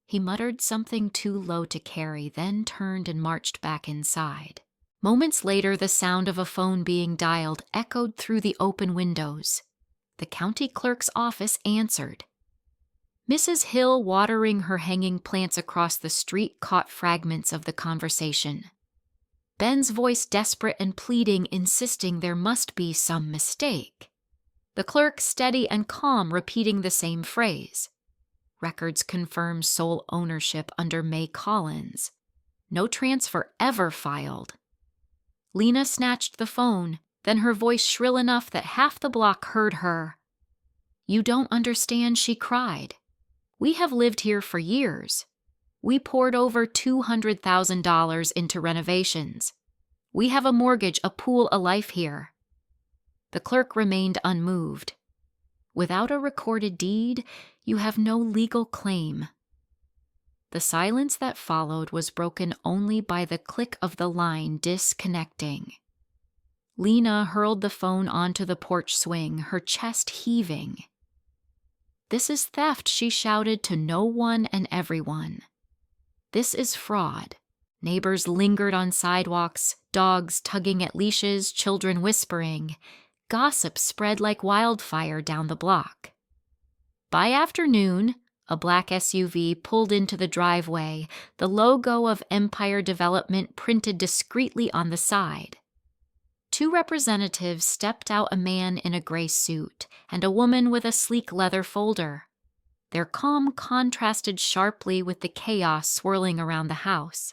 He muttered something too low to carry, then turned and marched back inside. Moments later, the sound of a phone being dialed echoed through the open windows. The county clerk's office answered. Mrs. Hill, watering her hanging plants across the street, caught fragments of the conversation. Ben's voice desperate and pleading, insisting there must be some mistake. The clerk steady and calm, repeating the same phrase. Records confirm sole ownership under May Collins. No transfer ever filed. Lena snatched the phone, then her voice shrill enough that half the block heard her. "You don't understand," she cried. "We have lived here for years. We poured over $200,000 into renovations. We have a mortgage, a pool, a life here." The clerk remained unmoved. "Without a recorded deed, you have no legal claim." The silence that followed was broken only by the click of the line disconnecting. Lena hurled the phone onto the porch swing, her chest heaving. "This is theft," she shouted to no one and everyone. "This is fraud." Neighbors lingered on sidewalks, dogs tugging at leashes, children whispering. Gossip spread like wildfire down the block. By afternoon, a black SUV pulled into the driveway, the logo of Empire Development printed discreetly on the side. Two representatives stepped out, a man in a gray suit and a woman with a sleek leather folder. Their calm contrasted sharply with the chaos swirling around the house.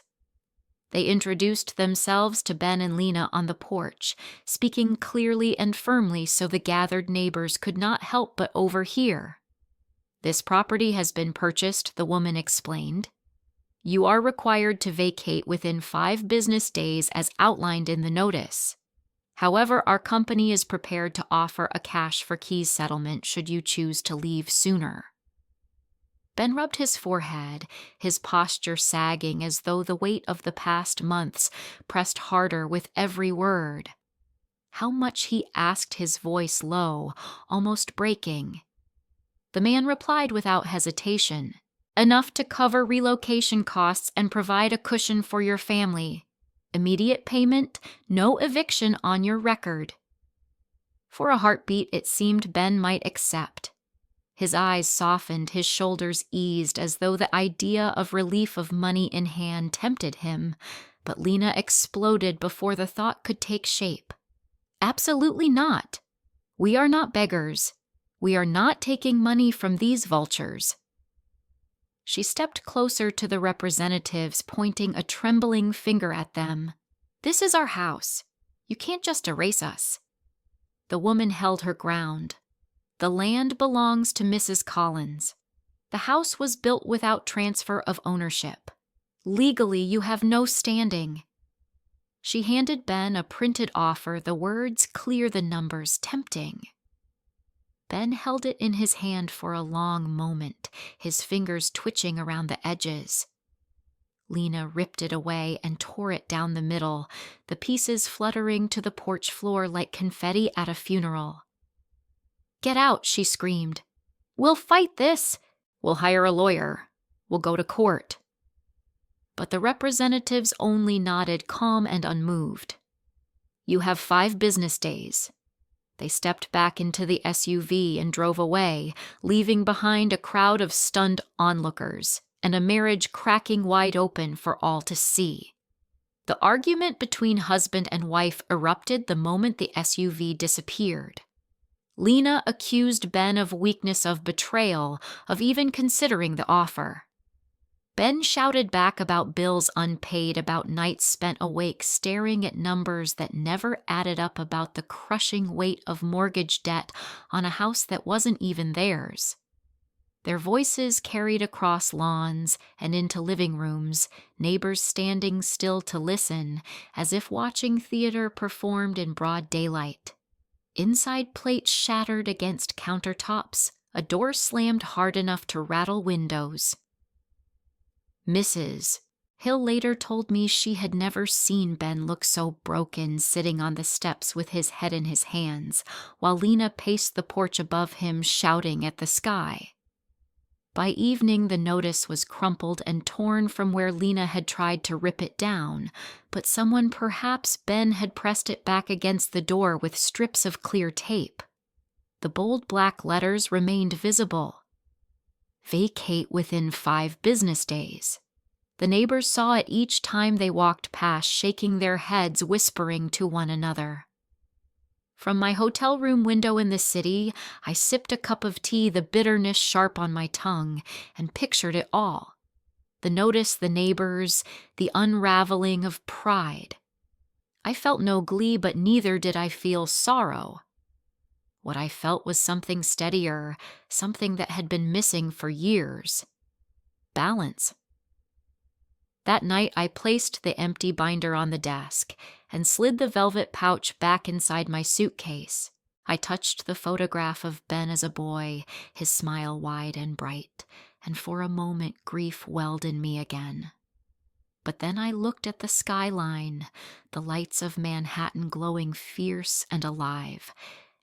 They introduced themselves to Ben and Lena on the porch, speaking clearly and firmly so the gathered neighbors could not help but overhear. "This property has been purchased," the woman explained. "You are required to vacate within 5 business days as outlined in the notice. However, our company is prepared to offer a cash for keys settlement should you choose to leave sooner." Ben rubbed his forehead, his posture sagging as though the weight of the past months pressed harder with every word. How much, he asked, his voice low, almost breaking. The man replied without hesitation. "Enough to cover relocation costs and provide a cushion for your family. Immediate payment, no eviction on your record." For a heartbeat, it seemed Ben might accept. His eyes softened, his shoulders eased, as though the idea of relief of money in hand tempted him, but Lena exploded before the thought could take shape. "Absolutely not. We are not beggars. We are not taking money from these vultures." She stepped closer to the representatives, pointing a trembling finger at them. "This is our house. You can't just erase us." The woman held her ground. "The land belongs to Mrs. Collins. The house was built without transfer of ownership. Legally, you have no standing." She handed Ben a printed offer, the words clear, the numbers tempting. Ben held it in his hand for a long moment, his fingers twitching around the edges. Lena ripped it away and tore it down the middle, the pieces fluttering to the porch floor like confetti at a funeral. "Get out," she screamed. "We'll fight this. We'll hire a lawyer. We'll go to court." But the representatives only nodded, calm and unmoved. "You have 5 business days." They stepped back into the SUV and drove away, leaving behind a crowd of stunned onlookers and a marriage cracking wide open for all to see. The argument between husband and wife erupted the moment the SUV disappeared. Lena accused Ben of weakness, of betrayal, of even considering the offer. Ben shouted back about bills unpaid, about nights spent awake staring at numbers that never added up, about the crushing weight of mortgage debt on a house that wasn't even theirs. Their voices carried across lawns and into living rooms, neighbors standing still to listen, as if watching theater performed in broad daylight. Inside plates shattered against countertops, a door slammed hard enough to rattle windows. Mrs. Hill later told me she had never seen Ben look so broken, sitting on the steps with his head in his hands, while Lena paced the porch above him, shouting at the sky. By evening, the notice was crumpled and torn from where Lena had tried to rip it down, but someone, perhaps Ben, had pressed it back against the door with strips of clear tape. The bold black letters remained visible. Vacate within 5 business days. The neighbors saw it each time they walked past, shaking their heads, whispering to one another. From my hotel room window in the city, I sipped a cup of tea, the bitterness sharp on my tongue, and pictured it all. The notice, the neighbors, the unraveling of pride. I felt no glee, but neither did I feel sorrow. What I felt was something steadier, something that had been missing for years. Balance. That night, I placed the empty binder on the desk and slid the velvet pouch back inside my suitcase. I touched the photograph of Ben as a boy, his smile wide and bright, and for a moment grief welled in me again. But then I looked at the skyline, the lights of Manhattan glowing fierce and alive,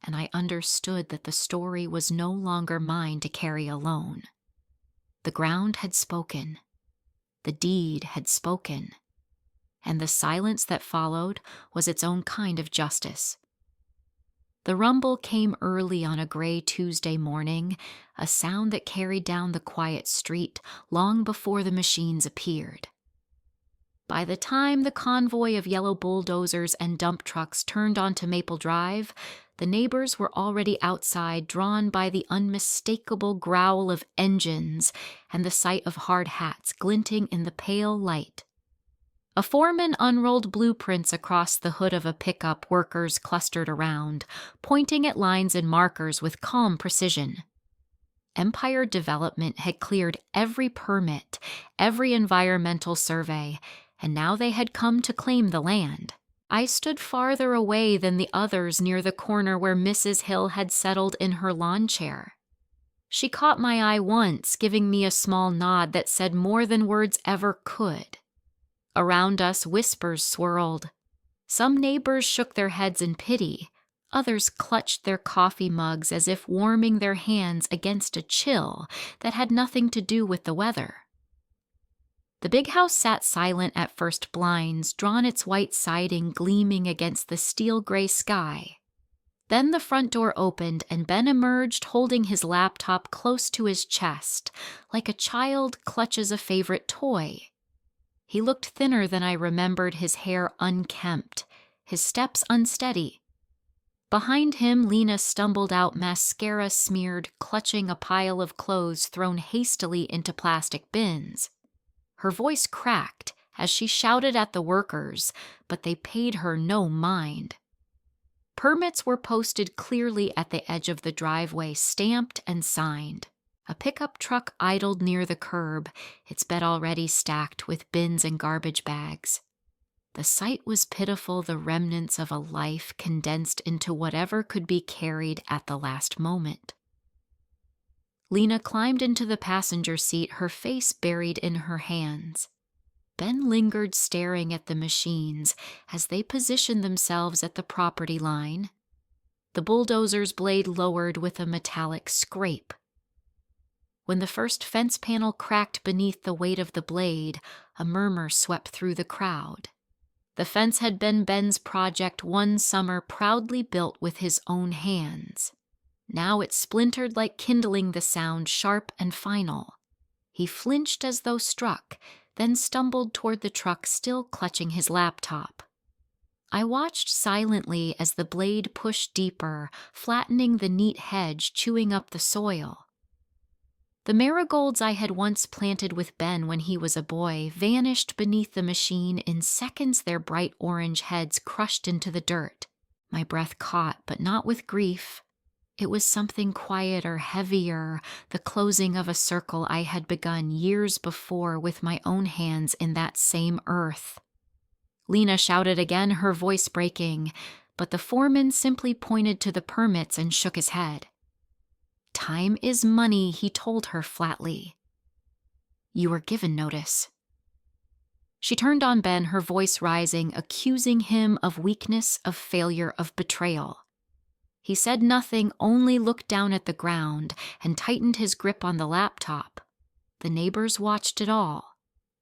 and I understood that the story was no longer mine to carry alone. The ground had spoken. The deed had spoken. And the silence that followed was its own kind of justice. The rumble came early on a gray Tuesday morning, a sound that carried down the quiet street long before the machines appeared. By the time the convoy of yellow bulldozers and dump trucks turned onto Maple Drive, the neighbors were already outside, drawn by the unmistakable growl of engines and the sight of hard hats glinting in the pale light. A foreman unrolled blueprints across the hood of a pickup. Workers clustered around, pointing at lines and markers with calm precision. Empire Development had cleared every permit, every environmental survey, and now they had come to claim the land. I stood farther away than the others near the corner where Mrs. Hill had settled in her lawn chair. She caught my eye once, giving me a small nod that said more than words ever could. Around us, whispers swirled. Some neighbors shook their heads in pity. Others clutched their coffee mugs as if warming their hands against a chill that had nothing to do with the weather. The big house sat silent at first, blinds drawn, its white siding gleaming against the steel-gray sky. Then the front door opened and Ben emerged holding his laptop close to his chest, like a child clutches a favorite toy. He looked thinner than I remembered, his hair unkempt, his steps unsteady. Behind him, Lena stumbled out, mascara smeared, clutching a pile of clothes thrown hastily into plastic bins. Her voice cracked as she shouted at the workers, but they paid her no mind. Permits were posted clearly at the edge of the driveway, stamped and signed. A pickup truck idled near the curb, its bed already stacked with bins and garbage bags. The sight was pitiful, the remnants of a life condensed into whatever could be carried at the last moment. Lena climbed into the passenger seat, her face buried in her hands. Ben lingered, staring at the machines as they positioned themselves at the property line. The bulldozer's blade lowered with a metallic scrape. When the first fence panel cracked beneath the weight of the blade, a murmur swept through the crowd. The fence had been Ben's project one summer, proudly built with his own hands. Now it splintered like kindling, the sound sharp and final. He flinched as though struck, then stumbled toward the truck, still clutching his laptop. I watched silently as the blade pushed deeper, flattening the neat hedge, chewing up the soil. The marigolds I had once planted with Ben when he was a boy vanished beneath the machine in seconds, their bright orange heads crushed into the dirt. My breath caught, but not with grief. It was something quieter, heavier, the closing of a circle I had begun years before with my own hands in that same earth. Lena shouted again, her voice breaking, but the foreman simply pointed to the permits and shook his head. "Time is money," he told her flatly. "You were given notice." She turned on Ben, her voice rising, accusing him of weakness, of failure, of betrayal. He said nothing, only looked down at the ground and tightened his grip on the laptop. The neighbors watched it all.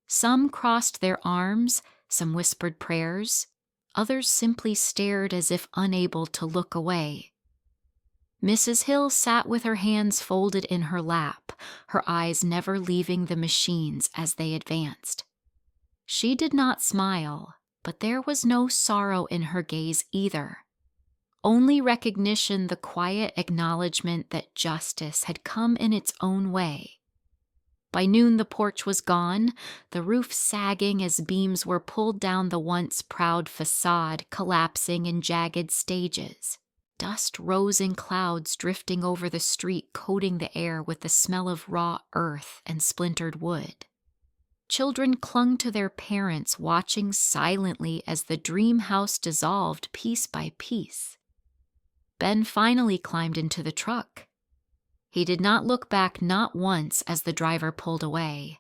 Some crossed their arms, some whispered prayers. Others simply stared as if unable to look away. Mrs. Hill sat with her hands folded in her lap, her eyes never leaving the machines as they advanced. She did not smile, but there was no sorrow in her gaze either. Only recognition, the quiet acknowledgement that justice had come in its own way. By noon the porch was gone, the roof sagging as beams were pulled down the once proud facade, collapsing in jagged stages. Dust rose in clouds drifting over the street, coating the air with the smell of raw earth and splintered wood. Children clung to their parents, watching silently as the dream house dissolved piece by piece. Ben finally climbed into the truck. He did not look back, not once, as the driver pulled away.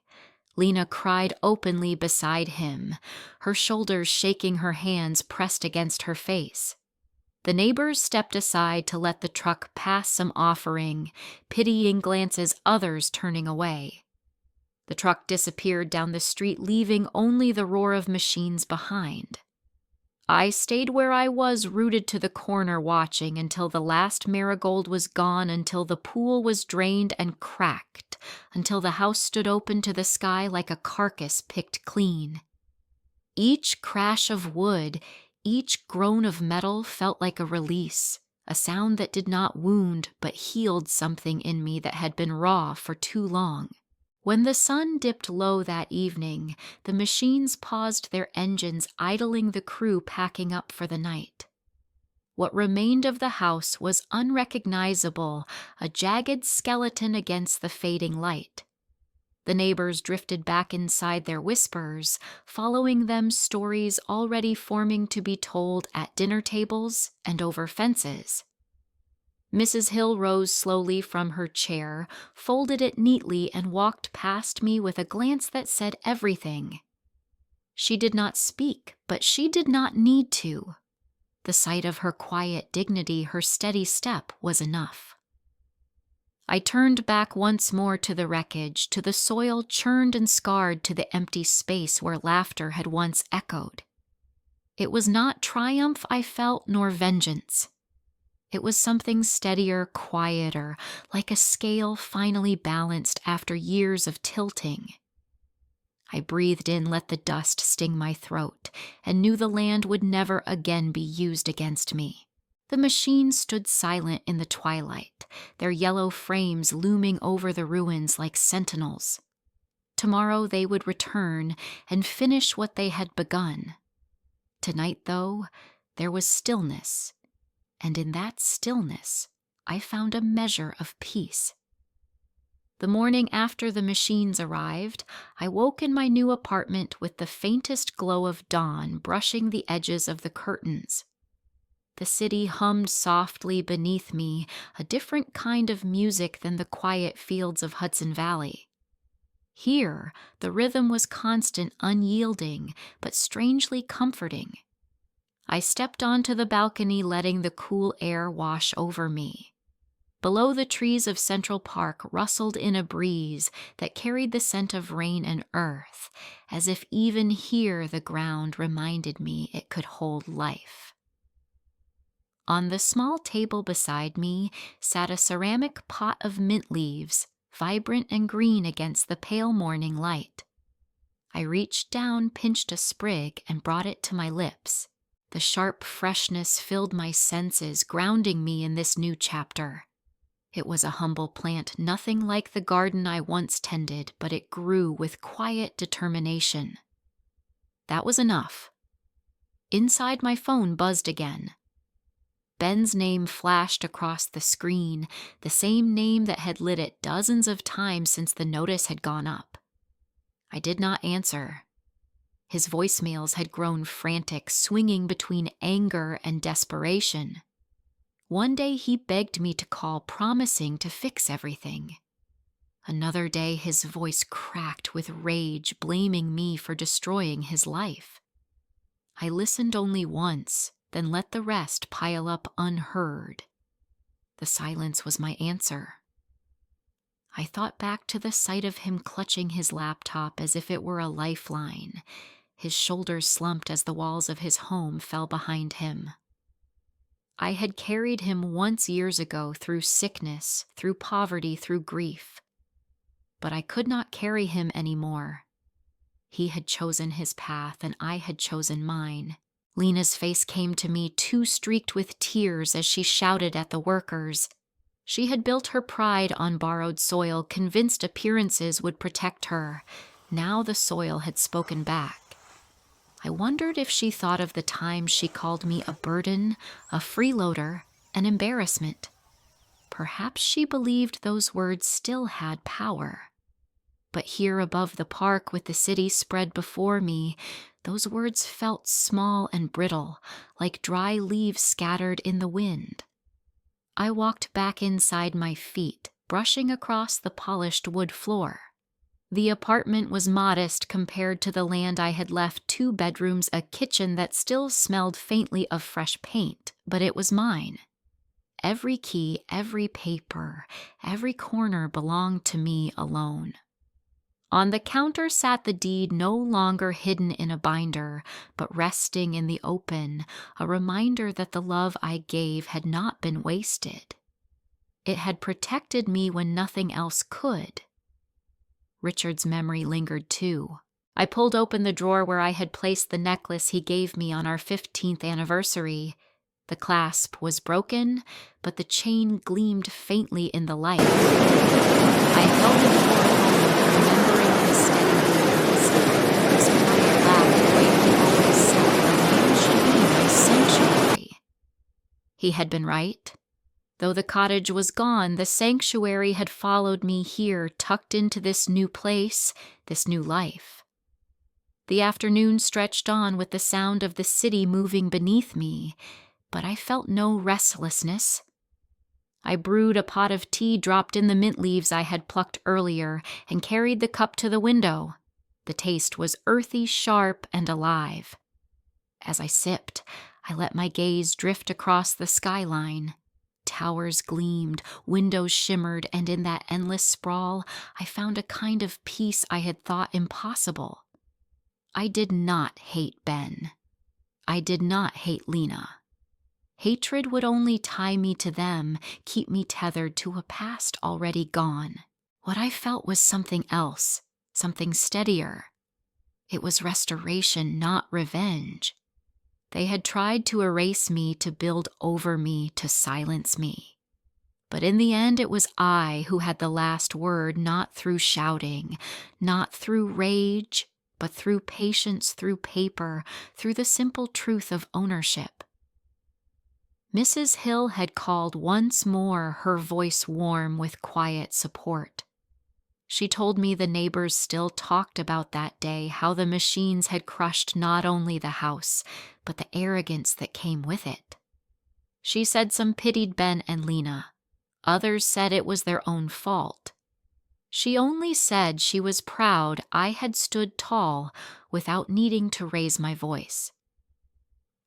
Lena cried openly beside him, her shoulders shaking, her hands pressed against her face. The neighbors stepped aside to let the truck pass, some offering pitying glances, others turning away. The truck disappeared down the street, leaving only the roar of machines behind. I stayed where I was, rooted to the corner, watching until the last marigold was gone, until the pool was drained and cracked, until the house stood open to the sky like a carcass picked clean. Each crash of wood, each groan of metal felt like a release, a sound that did not wound but healed something in me that had been raw for too long. When the sun dipped low that evening, the machines paused their engines, idling the crew packing up for the night. What remained of the house was unrecognizable, a jagged skeleton against the fading light. The neighbors drifted back inside their whispers, following them stories already forming to be told at dinner tables and over fences. Mrs. Hill rose slowly from her chair, folded it neatly, and walked past me with a glance that said everything. She did not speak, but she did not need to. The sight of her quiet dignity, her steady step, was enough. I turned back once more to the wreckage, to the soil churned and scarred, to the empty space where laughter had once echoed. It was not triumph I felt, nor vengeance. It was something steadier, quieter, like a scale finally balanced after years of tilting. I breathed in, let the dust sting my throat, and knew the land would never again be used against me. The machines stood silent in the twilight, their yellow frames looming over the ruins like sentinels. Tomorrow they would return and finish what they had begun. Tonight, though, there was stillness. And in that stillness, I found a measure of peace. The morning after the machines arrived, I woke in my new apartment with the faintest glow of dawn brushing the edges of the curtains. The city hummed softly beneath me, a different kind of music than the quiet fields of Hudson Valley. Here, the rhythm was constant, unyielding, but strangely comforting. I stepped onto the balcony, letting the cool air wash over me. Below, the trees of Central Park rustled in a breeze that carried the scent of rain and earth, as if even here the ground reminded me it could hold life. On the small table beside me sat a ceramic pot of mint leaves, vibrant and green against the pale morning light. I reached down, pinched a sprig, and brought it to my lips. The sharp freshness filled my senses, grounding me in this new chapter. It was a humble plant, nothing like the garden I once tended, but it grew with quiet determination. That was enough. Inside, my phone buzzed again. Ben's name flashed across the screen, the same name that had lit it dozens of times since the notice had gone up. I did not answer. His voicemails had grown frantic, swinging between anger and desperation. One day he begged me to call, promising to fix everything. Another day his voice cracked with rage, blaming me for destroying his life. I listened only once, then let the rest pile up unheard. The silence was my answer. I thought back to the sight of him clutching his laptop as if it were a lifeline. His shoulders slumped as the walls of his home fell behind him. I had carried him once years ago through sickness, through poverty, through grief. But I could not carry him anymore. He had chosen his path, and I had chosen mine. Lena's face came to me too streaked with tears as she shouted at the workers. She had built her pride on borrowed soil, convinced appearances would protect her. Now the soil had spoken back. I wondered if she thought of the times she called me a burden, a freeloader, an embarrassment. Perhaps she believed those words still had power. But here above the park with the city spread before me, those words felt small and brittle, like dry leaves scattered in the wind. I walked back inside my feet, brushing across the polished wood floor. The apartment was modest compared to the land I had left: 2 bedrooms, a kitchen that still smelled faintly of fresh paint, but it was mine. Every key, every paper, every corner belonged to me alone. On the counter sat the deed, no longer hidden in a binder, but resting in the open, a reminder that the love I gave had not been wasted. It had protected me when nothing else could. Richard's memory lingered too. I pulled open the drawer where I had placed the necklace he gave me on our 15th anniversary. The clasp was broken, but the chain gleamed faintly in the light. I held it for a moment, remembering his steady hands, his quiet laugh, the way he always said the land should be my sanctuary. He had been right. Though the cottage was gone, the sanctuary had followed me here, tucked into this new place, this new life. The afternoon stretched on with the sound of the city moving beneath me, but I felt no restlessness. I brewed a pot of tea, dropped in the mint leaves I had plucked earlier, and carried the cup to the window. The taste was earthy, sharp, and alive. As I sipped, I let my gaze drift across the skyline. Towers gleamed, windows shimmered, and in that endless sprawl, I found a kind of peace I had thought impossible. I did not hate Ben. I did not hate Lena. Hatred would only tie me to them, keep me tethered to a past already gone. What I felt was something else, something steadier. It was restoration, not revenge. They had tried to erase me, to build over me, to silence me. But in the end, it was I who had the last word, not through shouting, not through rage, but through patience, through paper, through the simple truth of ownership. Mrs. Hill had called once more, her voice warm with quiet support. She told me the neighbors still talked about that day, how the machines had crushed not only the house, but the arrogance that came with it. She said some pitied Ben and Lena. Others said it was their own fault. She only said she was proud I had stood tall without needing to raise my voice.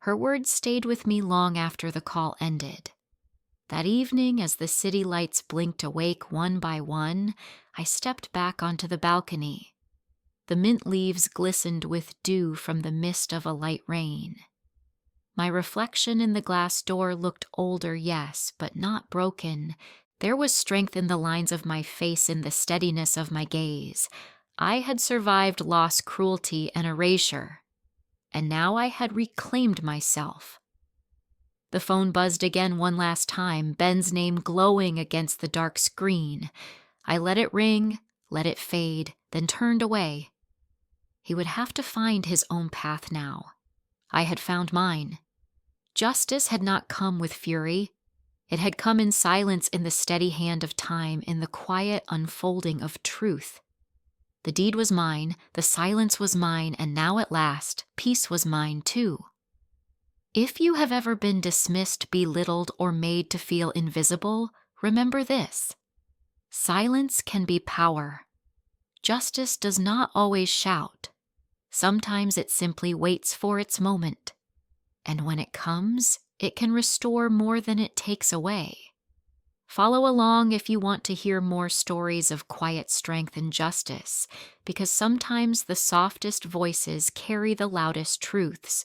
Her words stayed with me long after the call ended. That evening, as the city lights blinked awake one by one, I stepped back onto the balcony. The mint leaves glistened with dew from the mist of a light rain. My reflection in the glass door looked older, yes, but not broken. There was strength in the lines of my face, in the steadiness of my gaze. I had survived loss, cruelty, and erasure, and now I had reclaimed myself. The phone buzzed again one last time, Ben's name glowing against the dark screen. I let it ring, let it fade, then turned away. He would have to find his own path now. I had found mine. Justice had not come with fury. It had come in silence, in the steady hand of time, in the quiet unfolding of truth. The deed was mine, the silence was mine, and now at last, peace was mine too. If you have ever been dismissed, belittled, or made to feel invisible, remember this: silence can be power. Justice does not always shout. Sometimes it simply waits for its moment. And when it comes, it can restore more than it takes away. Follow along if you want to hear more stories of quiet strength and justice, because sometimes the softest voices carry the loudest truths.